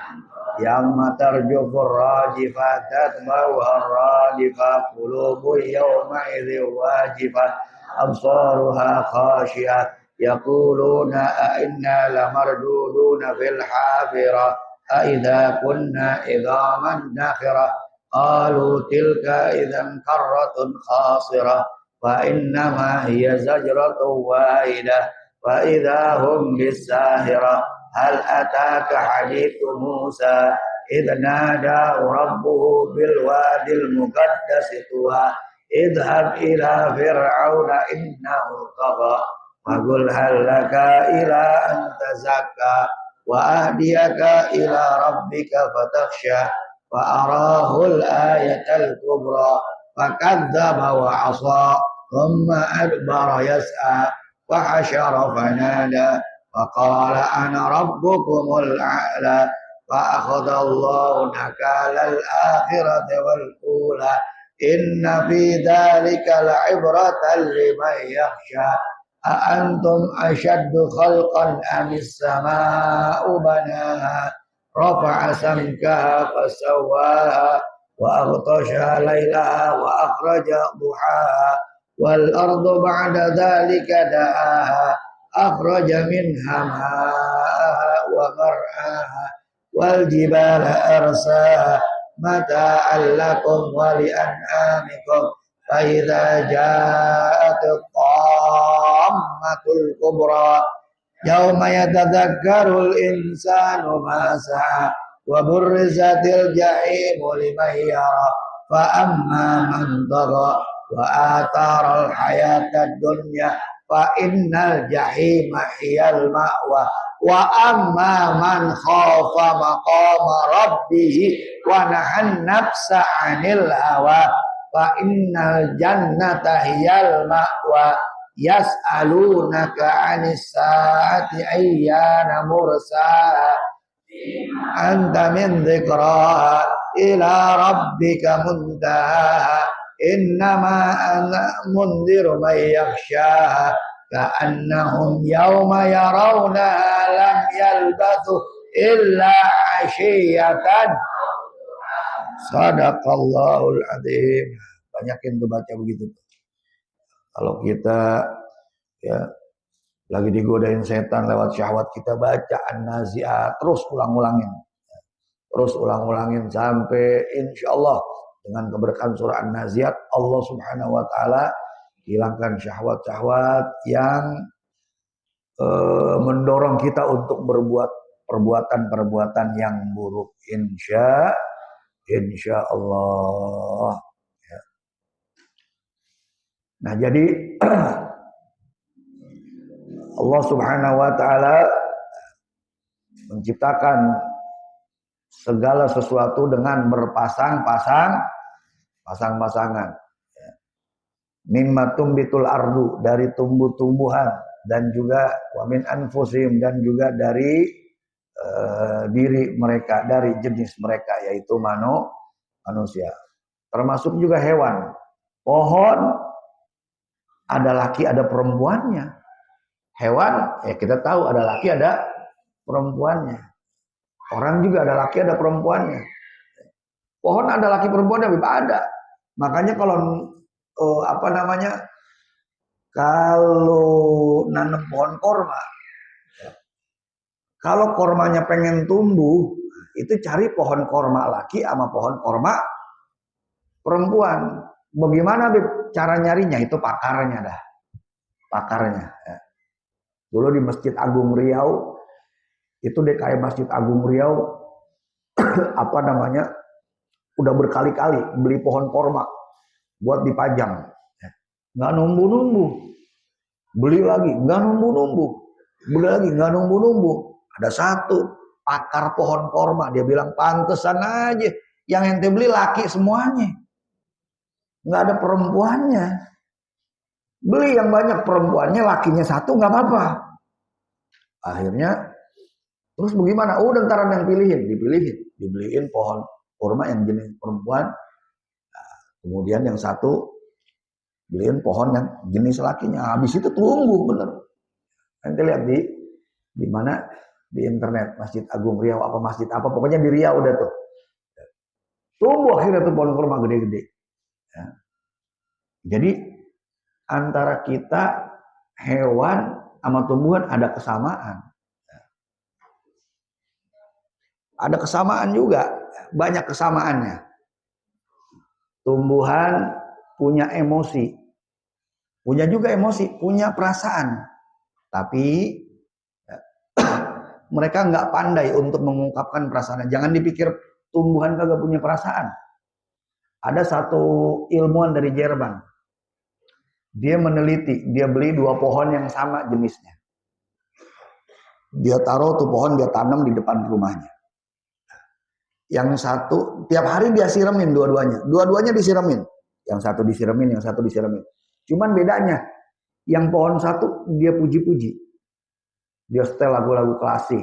yawma tarjufur rajifat tatba'uhar rajifat qulubu yawma idzin wajifat absaruha khashi'at yaquluna a inna lamarduduna fil hafirah a idza kunna idhaman nakhirah qalu tilka idzan karratun khasirah fa innama hiya zajratun wahidah fa idza hum bis-sahirah hal ataka hadithu Musa idh nada rabbuhu bil wadil muqaddas tuwa idhab ila fir'auna innahu tagha faqul hal laka ila an tazakka wa ahdiyaka ila rabbika fatakhsha fa arahul ayatal kubra fakadzdzaba wa 'asa thumma adbara yas'a wa hasyara fanada فقال أنا ربكم الأعلى فأخذ الله نكال الآخرة والأولى إن في ذلك لعبرة لمن يخشى أأنتم أشد خلقا أم السماء بناها رفع سمكها فسواها وأغطش ليلها وأخرج ضحاها والأرض بعد ذلك دعاها أخرج منها ماءها ومرعاها والجبال أرساها متاعا لكم ولأنعامكم فإذا جاءت الطامة الكبرى يوم يتذكر الإنسان ما سعى وبرزت الجحيم لمن يرى فأما من طغى وآثار الحياة الدنيا فإنal jahima hiyal ma'wa wa amma man khafa maqama rabbih wa nahan nafsa 'anil hawa fa innal jannata hiyal ma'wa yas'alunaka 'anis sa'ati ayyana mursaha anta min dzikraha ila rabbika muntaha innama ana mundiru may yakhshaha ka'annahum yawma yarawnaha lam yalbathu illa 'ashiyatan sadaqallahul adzim. Banyakin tuh baca begitu. Kalau kita ya lagi digodain setan lewat syahwat, kita baca An-Nazi'at terus ulang-ulangin sampai insyaallah dengan keberkahan surah An-Nazi'at Allah Subhanahu wa taala hilangkan syahwat-syahwat yang mendorong kita untuk berbuat perbuatan-perbuatan yang buruk insya Allah ya. Nah jadi Allah Subhanahu wa taala menciptakan segala sesuatu dengan berpasang-pasangan. mimma tumbitul ardu, dari tumbuh-tumbuhan, dan juga wa min anfusihim, dan juga dari diri mereka, dari jenis mereka, yaitu manusia. Termasuk juga hewan. Pohon ada laki ada perempuannya. Hewan ya kita tahu ada laki ada perempuannya. Orang juga ada laki ada perempuannya. Pohon ada laki perempuannya, ada. Makanya kalau kalau nanam pohon korma, kalau kormanya pengen tumbuh, itu cari pohon korma laki sama pohon korma perempuan. Bagaimana cara nyarinya? Itu pakarnya dah. Pakarnya. Ya. Dulu di Masjid Agung Riau, itu DKI Masjid Agung Riau, udah berkali-kali beli pohon korma buat dipajang. Nggak numbuh-numbuh. Beli lagi, nggak numbuh-numbuh. Beli lagi, nggak numbuh-numbuh. Ada satu pakar pohon korma, dia bilang pantesan aja yang ente beli laki semuanya. Nggak ada perempuannya. Beli yang banyak perempuannya, lakinya satu nggak apa-apa. Akhirnya terus bagaimana? Udah ntaran yang dibeliin pohon kurma yang jenis perempuan. Nah, kemudian yang satu beliin pohon yang jenis lakinya. Habis itu tumbuh bener. Nanti lihat di mana di internet, Masjid Agung Riau apa masjid apa, pokoknya di Riau udah tuh. Tumbuh akhirnya tuh pohon kurma gede-gede. Ya. Jadi antara kita hewan sama tumbuhan ada kesamaan. Ada kesamaan juga, banyak kesamaannya. Tumbuhan punya emosi, punya juga emosi, punya perasaan. Tapi mereka nggak pandai untuk mengungkapkan perasaan. Jangan dipikir tumbuhan kagak punya perasaan. Ada satu ilmuwan dari Jerman. Dia meneliti, dia beli dua pohon yang sama jenisnya. Dia taruh tuh pohon, dia tanam di depan rumahnya. Yang satu tiap hari dia siramin dua-duanya disiramin. Yang satu disiramin, yang satu disiramin. Cuman bedanya, yang pohon satu dia puji-puji. Dia setel lagu-lagu klasik.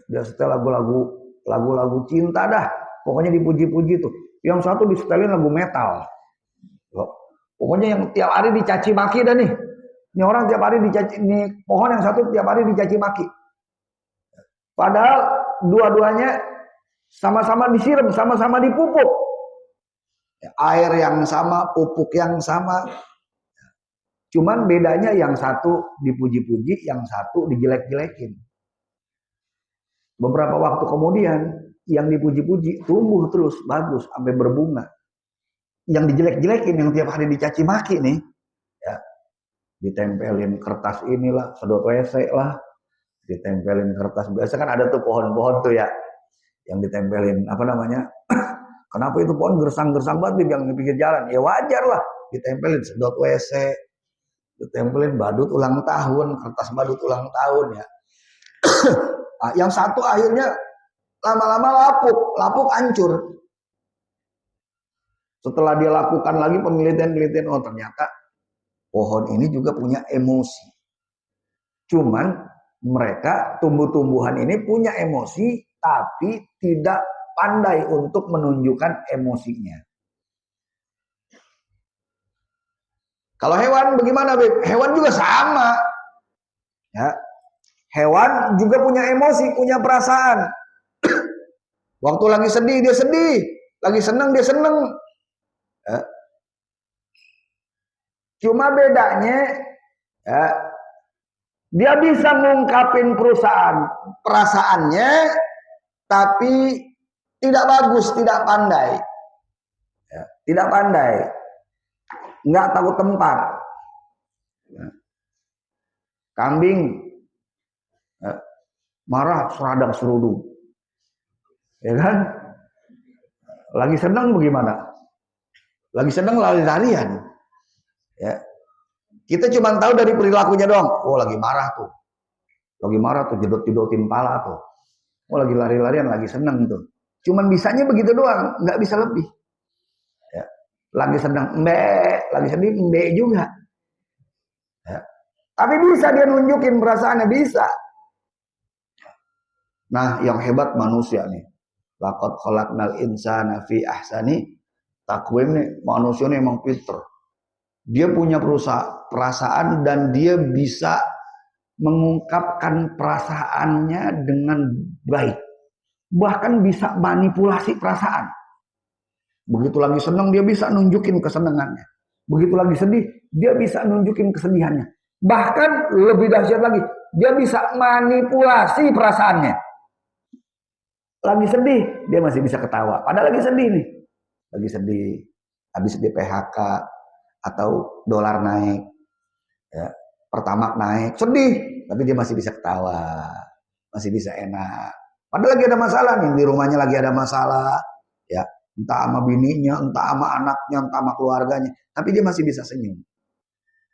Dia setel lagu-lagu cinta dah. Pokoknya dipuji-puji tuh. Yang satu disetelin lagu metal. Pokoknya yang tiap hari dicaci maki dah nih. Ini orang tiap hari dicaci, ini pohon yang satu tiap hari dicaci maki. Padahal dua-duanya sama-sama disiram, sama-sama dipupuk. Air yang sama, pupuk yang sama. Cuman bedanya yang satu dipuji-puji, yang satu dijelek-jelekin. Beberapa waktu kemudian, yang dipuji-puji tumbuh terus, bagus, sampai berbunga. Yang dijelek-jelekin, yang tiap hari dicaci maki nih, ya, ditempelin kertas inilah, sedot WC lah, ditempelin kertas. Biasa kan ada tuh pohon-pohon tuh ya, yang ditempelin kenapa itu pohon gersang-gersang banget yang di pinggir jalan? Ya wajar lah, ditempelin sedot WC, ditempelin badut ulang tahun, kertas badut ulang tahun ya. Nah, yang satu akhirnya lama-lama lapuk hancur. Setelah dia lakukan lagi penelitian, oh ternyata pohon ini juga punya emosi. Cuman mereka tumbuh-tumbuhan ini punya emosi, tapi tidak pandai untuk menunjukkan emosinya. Kalau hewan bagaimana, Beb? Hewan juga sama. Ya. Hewan juga punya emosi, punya perasaan. Waktu lagi sedih dia sedih, lagi seneng dia seneng. Ya. Cuma bedanya ya, dia bisa mengungkapin perasaannya, tapi tidak bagus, tidak pandai. Ya, tidak pandai. Nggak tahu tempat. Ya. Kambing ya, marah seradang serudung. Ya kan? Lagi senang bagaimana? Lagi senang lari-larian. Ya. Kita cuma tahu dari perilakunya doang. Oh, lagi marah tuh. Lagi marah tuh, jedot-jedotin pala tuh. Oh, lagi lari-larian, lagi seneng tuh. Cuman bisanya begitu doang, nggak bisa lebih. Ya. lagi senang lagi sedih juga. Ya. Tapi bisa dia nunjukin perasaannya, bisa. Nah, yang hebat manusia nih. Laqad khalaqnal insana fi ahsani taqwim nih. Manusia ini emang pinter. Dia punya perasaan dan dia bisa mengungkapkan perasaannya dengan baik. Bahkan bisa manipulasi perasaan. Begitu lagi senang dia bisa nunjukin kesenangannya. Begitu lagi sedih dia bisa nunjukin kesedihannya. Bahkan lebih dahsyat lagi, dia bisa manipulasi perasaannya. Lagi sedih dia masih bisa ketawa. Padahal lagi sedih nih. Lagi sedih, habis di PHK atau dolar naik, ya, pertamax naik, sedih, tapi dia masih bisa ketawa, masih bisa enak. Padahal lagi ada masalah nih, di rumahnya lagi ada masalah, ya, entah sama bininya, entah sama anaknya, entah sama keluarganya, tapi dia masih bisa senyum.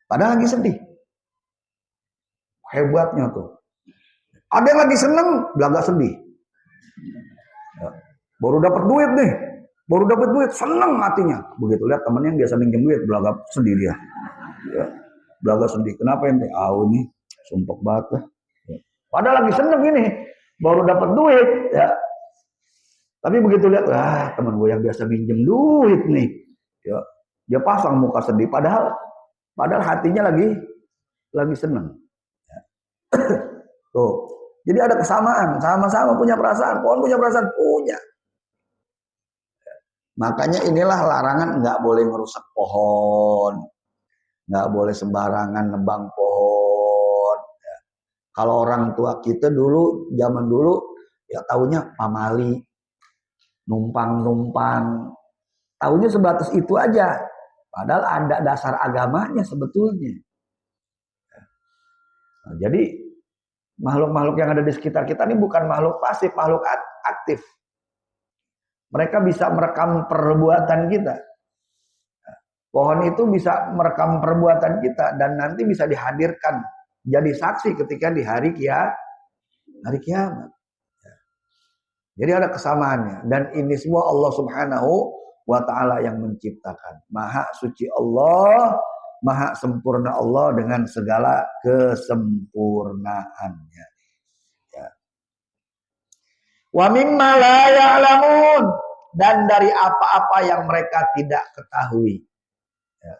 Padahal lagi sedih. Hebatnya tuh. Ada yang lagi seneng, belaga sedih. Ya, baru dapat duit nih, seneng hatinya. Begitu lihat temennya yang biasa minjem duit, belaga sedih dia. Ya, belaga sedih. Kenapa ente? Nih, sumpek banget lah. Ya. Padahal lagi seneng ini, baru dapat duit, ya. Tapi begitu lihat, teman gue yang biasa minjem duit nih, ya, dia pasang muka sedih. Padahal hatinya lagi seneng. Ya. Tuh, jadi ada kesamaan, sama-sama punya perasaan. Pohon punya perasaan, punya. Makanya inilah larangan, nggak boleh ngerusak pohon, nggak boleh sembarangan nebang pohon. Ya. Kalau orang tua kita dulu, zaman dulu, ya taunya pamali, numpang, taunya sebatas itu aja. Padahal ada dasar agamanya sebetulnya. Nah, jadi makhluk-makhluk yang ada di sekitar kita ini bukan makhluk pasif, makhluk aktif. Mereka bisa merekam perbuatan kita. Pohon itu bisa merekam perbuatan kita dan nanti bisa dihadirkan jadi saksi ketika di hari kiamat. Jadi ada kesamaannya dan ini semua Allah Subhanahu wa ta'ala yang menciptakan. Maha suci Allah, maha sempurna Allah dengan segala kesempurnaannya. Ya. Wa mimma la ya'lamun, dan dari apa-apa yang mereka tidak ketahui. Ya.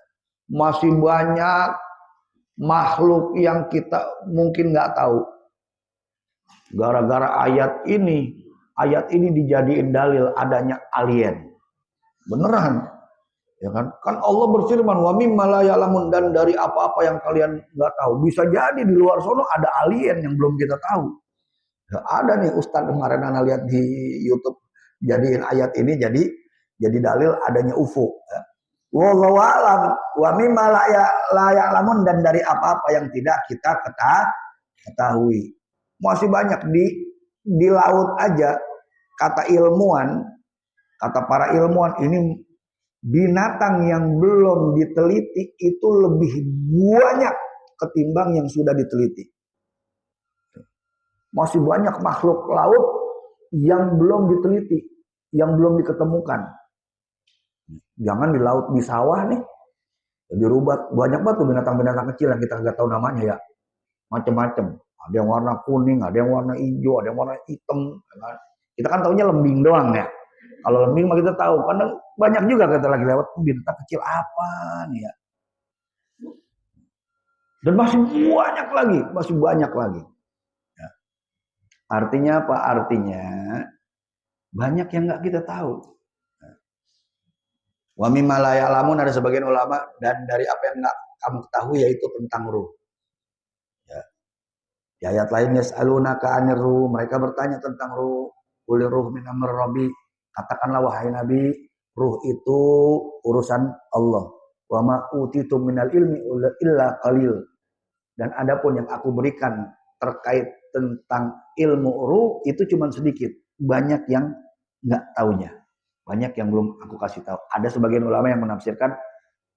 Masih banyak makhluk yang kita mungkin nggak tahu. Gara-gara ayat ini dijadiin dalil adanya alien. Beneran. Ya kan? Kan Allah berfirman, wa mimma la ya'lamun, dan dari apa-apa yang kalian nggak tahu. Bisa jadi di luar sono ada alien yang belum kita tahu. Ya, ada nih Ustadz kemarin ana lihat di YouTube, jadiin ayat ini jadi dalil adanya UFO. Ya. Wallahu a'lam. Wa mimma la ya'lamun, dan dari apa-apa yang tidak kita ketahui. Masih banyak di laut aja, kata para ilmuwan ini binatang yang belum diteliti itu lebih banyak ketimbang yang sudah diteliti. Masih banyak makhluk laut yang belum diteliti, yang belum diketemukan. Jangan di laut, di sawah nih, dirubah banyak banget tuh binatang-binatang kecil yang kita nggak tahu namanya ya, macam-macam. Ada yang warna kuning, ada yang warna hijau, ada yang warna hitam. Kita kan taunya lembing doang ya. Kalau lembing mah kita tahu, karena banyak juga kita lagi lewat binatang kecil apa nih ya. Dan masih banyak lagi. Ya. Artinya apa? Artinya banyak yang nggak kita tahu. Wa mimma la ya'lamun, ada sebagian ulama, dan dari apa yang nggak kamu ketahui yaitu tentang ruh. Ya. Di ayat lain, yas'alunaka 'anir ruh, mereka bertanya tentang ruh. Qul ruh min amri rabbi, katakanlah wahai Nabi, ruh itu urusan Allah. Wa ma utitum minal ilmi illa qalil, dan adapun yang aku berikan terkait tentang ilmu ruh itu cuma sedikit, banyak yang nggak taunya, banyak yang belum aku kasih tahu. Ada sebagian ulama yang menafsirkan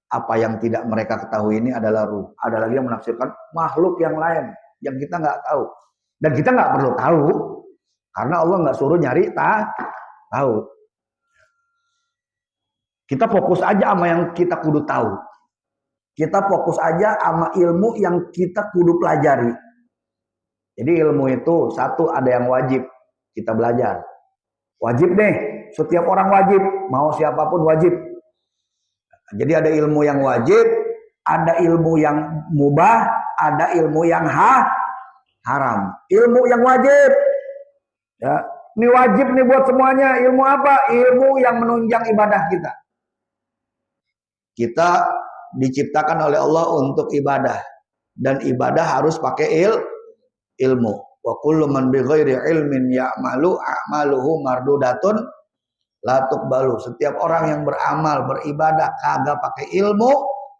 apa yang tidak mereka ketahui ini adalah ruh. Ada lagi yang menafsirkan makhluk yang lain yang kita nggak tahu, dan kita nggak perlu tahu karena Allah nggak suruh nyari tahu. Kita fokus aja sama yang kita kudu tahu. Kita fokus aja sama ilmu yang kita kudu pelajari. Jadi ilmu itu satu ada yang wajib kita belajar. Wajib nih, setiap orang wajib, mau siapapun wajib. Jadi ada ilmu yang wajib, ada ilmu yang mubah, ada ilmu yang haram. Ilmu yang wajib, ya, ini wajib nih buat semuanya. Ilmu apa? Ilmu yang menunjang ibadah kita. Kita diciptakan oleh Allah untuk ibadah, dan ibadah harus pakai ilmu. Wa kullu man bighairi ilmin ya'malu a'maluhu mardudatun la tuqbalu. Setiap orang yang beramal, beribadah kagak pakai ilmu,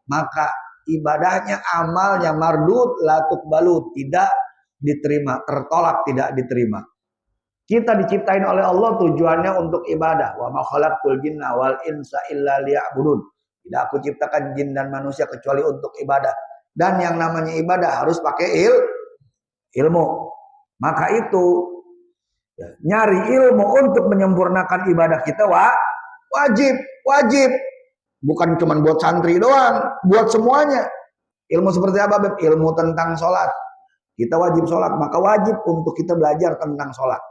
maka ibadahnya, amalnya mardud la tuqbalu, tidak diterima, tertolak, tidak diterima. Kita diciptain oleh Allah tujuannya untuk ibadah. Wa ma khalaqtul jinna wal insa illa liya'budun. Tidak aku ciptakan jin dan manusia kecuali untuk ibadah. Dan yang namanya ibadah harus pakai ilmu. Maka itu nyari ilmu untuk menyempurnakan ibadah kita wajib. Bukan cuma buat santri doang, buat semuanya. Ilmu seperti apa, Beb? Ilmu tentang sholat. Kita wajib sholat, maka wajib untuk kita belajar tentang sholat.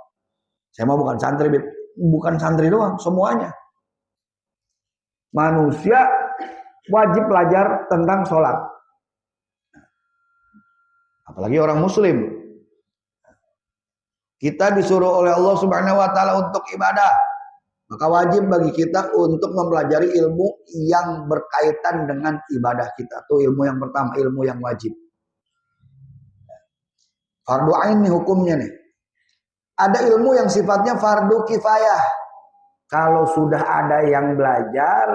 Saya mau bukan santri, Beb. Bukan santri doang, semuanya. Manusia wajib belajar tentang sholat. Apalagi orang muslim. Kita disuruh oleh Allah Subhanahu wa taala untuk ibadah. Maka wajib bagi kita untuk mempelajari ilmu yang berkaitan dengan ibadah kita. Itu ilmu yang pertama, ilmu yang wajib. Fardu ain nih hukumnya nih. Ada ilmu yang sifatnya fardu kifayah. Kalau sudah ada yang belajar,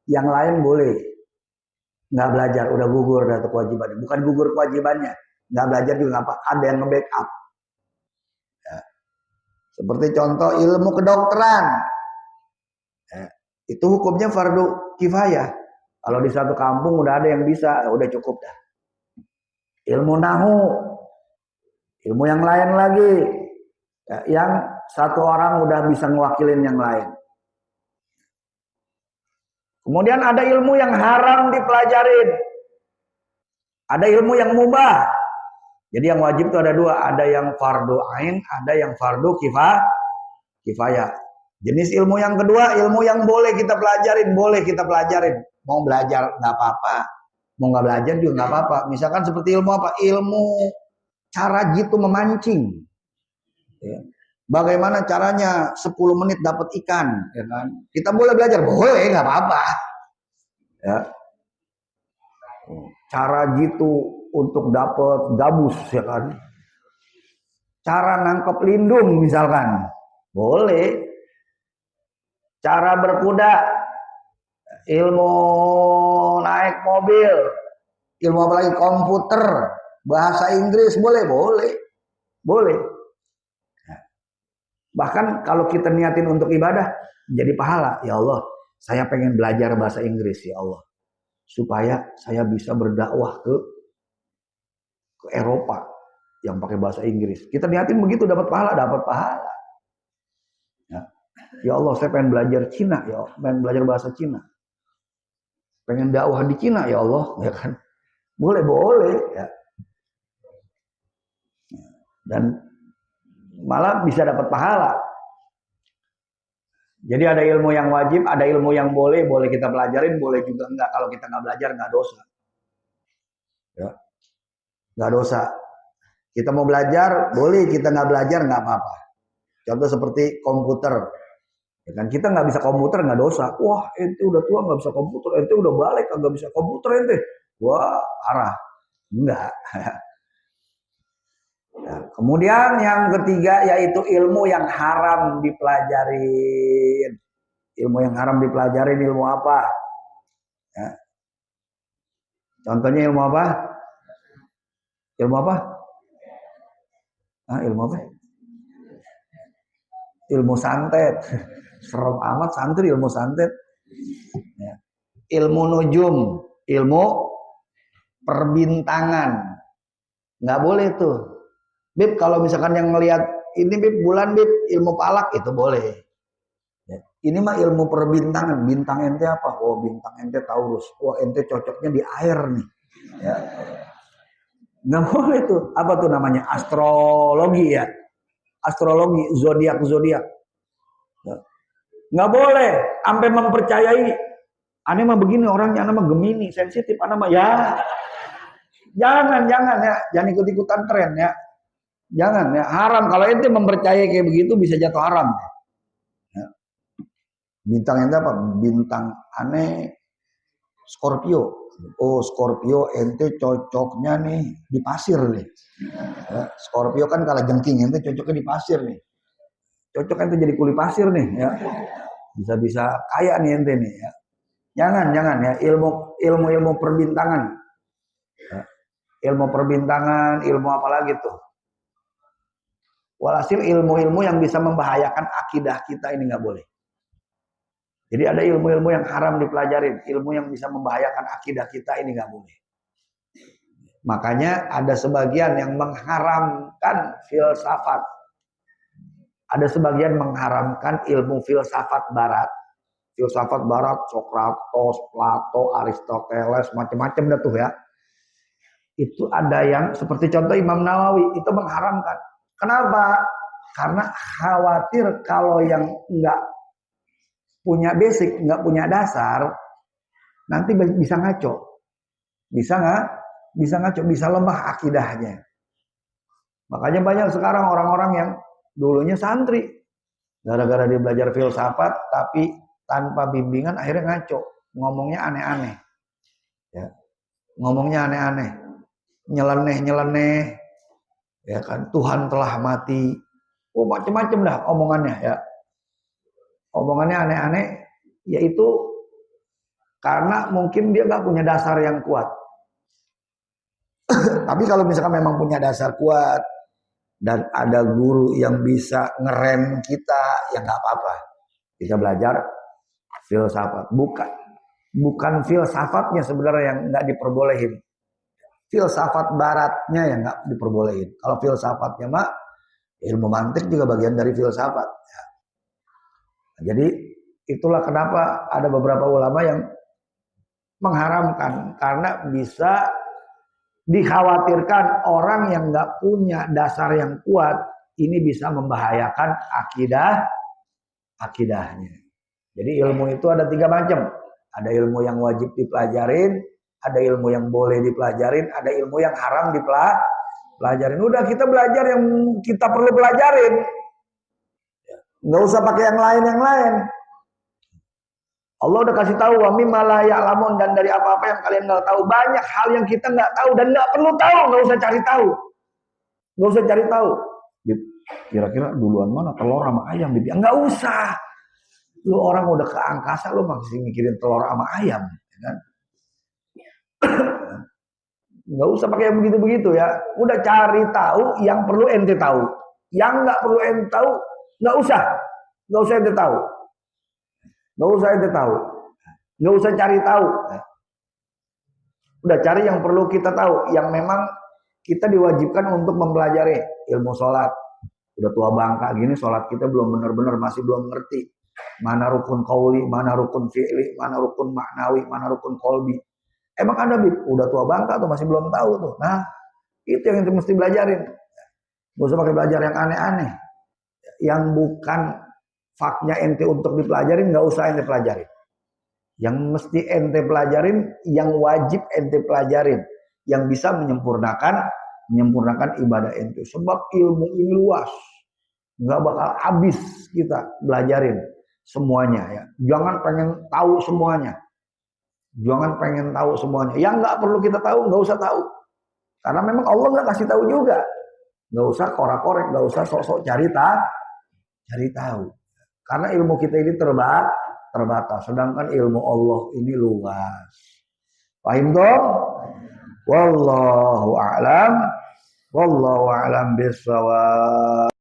yang lain boleh. Nggak belajar, udah gugur dari kewajibannya. Bukan gugur kewajibannya. Nggak belajar juga nggak apa. Ada yang nge-backup. Ya. Seperti contoh ilmu kedokteran. Ya. Itu hukumnya fardu kifayah. Kalau di satu kampung udah ada yang bisa, udah cukup dah. Ilmu nahu. Ilmu yang lain lagi. Ya, yang satu orang udah bisa ngewakilin yang lain. Kemudian ada ilmu yang haram dipelajarin. Ada ilmu yang mubah. Jadi yang wajib itu ada dua. Ada yang fardu ain, ada yang fardu kifayah. Jenis ilmu yang kedua, ilmu yang boleh kita pelajarin. Boleh kita pelajarin. Mau belajar nggak apa-apa. Mau nggak belajar juga nggak apa-apa. Misalkan seperti ilmu apa? Ilmu cara jitu memancing. Ya. Bagaimana caranya 10 menit dapat ikan, ya kan? Kita boleh belajar, boleh, nggak apa-apa. Ya. Cara gitu untuk dapat gabus, ya kan? Cara nangkep lindung misalkan, boleh. Cara berkuda, ilmu naik mobil, ilmu apalagi komputer, bahasa Inggris, boleh. Bahkan kalau kita niatin untuk ibadah, jadi pahala. Ya Allah, saya pengen belajar bahasa Inggris, ya Allah. Supaya saya bisa berdakwah ke Eropa yang pakai bahasa Inggris. Kita niatin begitu, dapat pahala. Ya Allah, saya pengen belajar Cina, ya Allah. Pengen belajar bahasa Cina. Pengen dakwah di Cina, ya Allah. Ya kan? Boleh. Ya. Dan malah bisa dapat pahala. Jadi ada ilmu yang wajib, ada ilmu yang boleh kita pelajarin, boleh juga enggak. Kalau kita nggak belajar nggak dosa. Ya. Nggak dosa. Kita mau belajar, boleh. Kita nggak belajar nggak apa-apa. Contoh seperti komputer. Ya kan, kita nggak bisa komputer nggak dosa. Wah, ente udah tua nggak bisa komputer, ente udah balik nggak bisa komputer ente. Wah, parah. Enggak. Ya, kemudian yang ketiga yaitu ilmu yang haram dipelajarin. Ilmu yang haram dipelajarin ilmu apa? Ya. Contohnya ilmu apa? Ilmu apa? Ilmu apa? Ilmu santet. Serem amat santri ilmu santet. Ya. Ilmu nujum, ilmu perbintangan. Nggak boleh tuh. Bib, kalau misalkan yang ngelihat ini Bib bulan Bib ilmu palak itu boleh. Ya. Ini mah ilmu perbintangan. Bintang ente apa? Oh, bintang ente Taurus. Wah, ente cocoknya di air nih. Ya. Nggak boleh tuh. Apa tuh namanya? Astrologi ya. Astrologi, zodiak. Ya. Nggak boleh sampai mempercayai. Aneh mah begini orangnya, aneh mah Gemini, sensitif, aneh mah ya. Jangan ya. Jangan ikut-ikutan tren ya. Jangan ya. Haram. Kalau ente mempercayai kayak begitu bisa jatuh haram. Ya. Bintang ente apa? Bintang aneh Scorpio. Oh, Scorpio ente cocoknya nih di pasir nih. Ya, Scorpio kan kalah jengking, ente cocoknya di pasir nih. Cocok ente jadi kuli pasir nih ya. Bisa-bisa kaya nih ente nih ya. Jangan ya, ilmu perbintangan. Ya. Ilmu perbintangan, ilmu apa lagi tuh? Walhasil ilmu-ilmu yang bisa membahayakan akidah kita ini nggak boleh. Jadi ada ilmu-ilmu yang haram dipelajarin, ilmu yang bisa membahayakan akidah kita ini nggak boleh. Makanya ada sebagian yang mengharamkan filsafat. Ada sebagian mengharamkan ilmu filsafat barat. Filsafat barat, Sokrates, Plato, Aristoteles, macam-macam dah tuh ya. Itu ada yang seperti contoh Imam Nawawi itu mengharamkan. Kenapa? Karena khawatir kalau yang nggak punya basic, nggak punya dasar, nanti bisa ngaco. Bisa nggak? Bisa ngaco, bisa lemah akidahnya. Makanya banyak sekarang orang-orang yang dulunya santri. Gara-gara dia belajar filsafat, tapi tanpa bimbingan akhirnya ngaco. Ngomongnya aneh-aneh. Ya. Ngomongnya aneh-aneh. Nyeleneh. Ya kan, Tuhan telah mati. Oh, macam-macam dah omongannya ya. Omongannya aneh-aneh, yaitu karena mungkin dia nggak punya dasar yang kuat. Tapi kalau misalkan memang punya dasar kuat dan ada guru yang bisa ngerem kita, ya nggak apa-apa. Kita belajar filsafat. Bukan filsafatnya sebenarnya yang nggak diperbolehin. Filsafat baratnya yang nggak diperbolehin. Kalau filsafatnya mah ilmu mantik juga bagian dari filsafat. Ya. Jadi itulah kenapa ada beberapa ulama yang mengharamkan karena bisa dikhawatirkan orang yang nggak punya dasar yang kuat ini bisa membahayakan akidahnya. Jadi ilmu itu ada 3 macam. Ada ilmu yang wajib dipelajarin, ada ilmu yang boleh dipelajarin, ada ilmu yang haram dipelajarin. Udah kita belajar yang kita perlu pelajarin. Nggak usah pakai yang lain. Allah udah kasih tahu wa mimma la ya'lamun, dan dari apa-apa yang kalian nggak tahu. Banyak hal yang kita nggak tahu dan nggak perlu tahu, nggak usah cari tahu. Nggak usah cari tahu. Kira-kira duluan mana telur sama ayam? Nggak usah. Lu orang udah ke angkasa, lu masih mikirin telur sama ayam, ya kan? Nggak usah pakai yang begitu-begitu ya. Udah cari tahu yang perlu ente tahu. Yang nggak perlu ente tahu, nggak usah ente tahu. Nggak usah ente tahu. Nggak usah cari tahu. Udah cari yang perlu kita tahu, yang memang kita diwajibkan untuk mempelajari. Ilmu sholat. Udah tua bangka gini, sholat kita belum benar-benar, masih belum ngerti. Mana rukun qauli, mana rukun fi'li, mana rukun maknawi, mana rukun qalbi. Emang ada udah tua bangka tuh masih belum tahu tuh. Nah, itu yang kita mesti belajarin. Gak usah pakai belajar yang aneh-aneh. Yang bukan faknya ente untuk dipelajarin, gak usah ente pelajarin. Yang mesti ente pelajarin, yang wajib ente pelajarin, yang bisa menyempurnakan ibadah ente. Sebab ilmu ini luas, gak bakal habis kita belajarin semuanya ya. Jangan pengen tahu semuanya. Yang nggak perlu kita tahu, nggak usah tahu. Karena memang Allah nggak kasih tahu juga. Nggak usah korak-korek, nggak usah sok-sok cari tahu. Karena ilmu kita ini terbatas. Sedangkan ilmu Allah ini luas. Paham dong? Wallahu a'lam. Wallahu a'lam bishawab.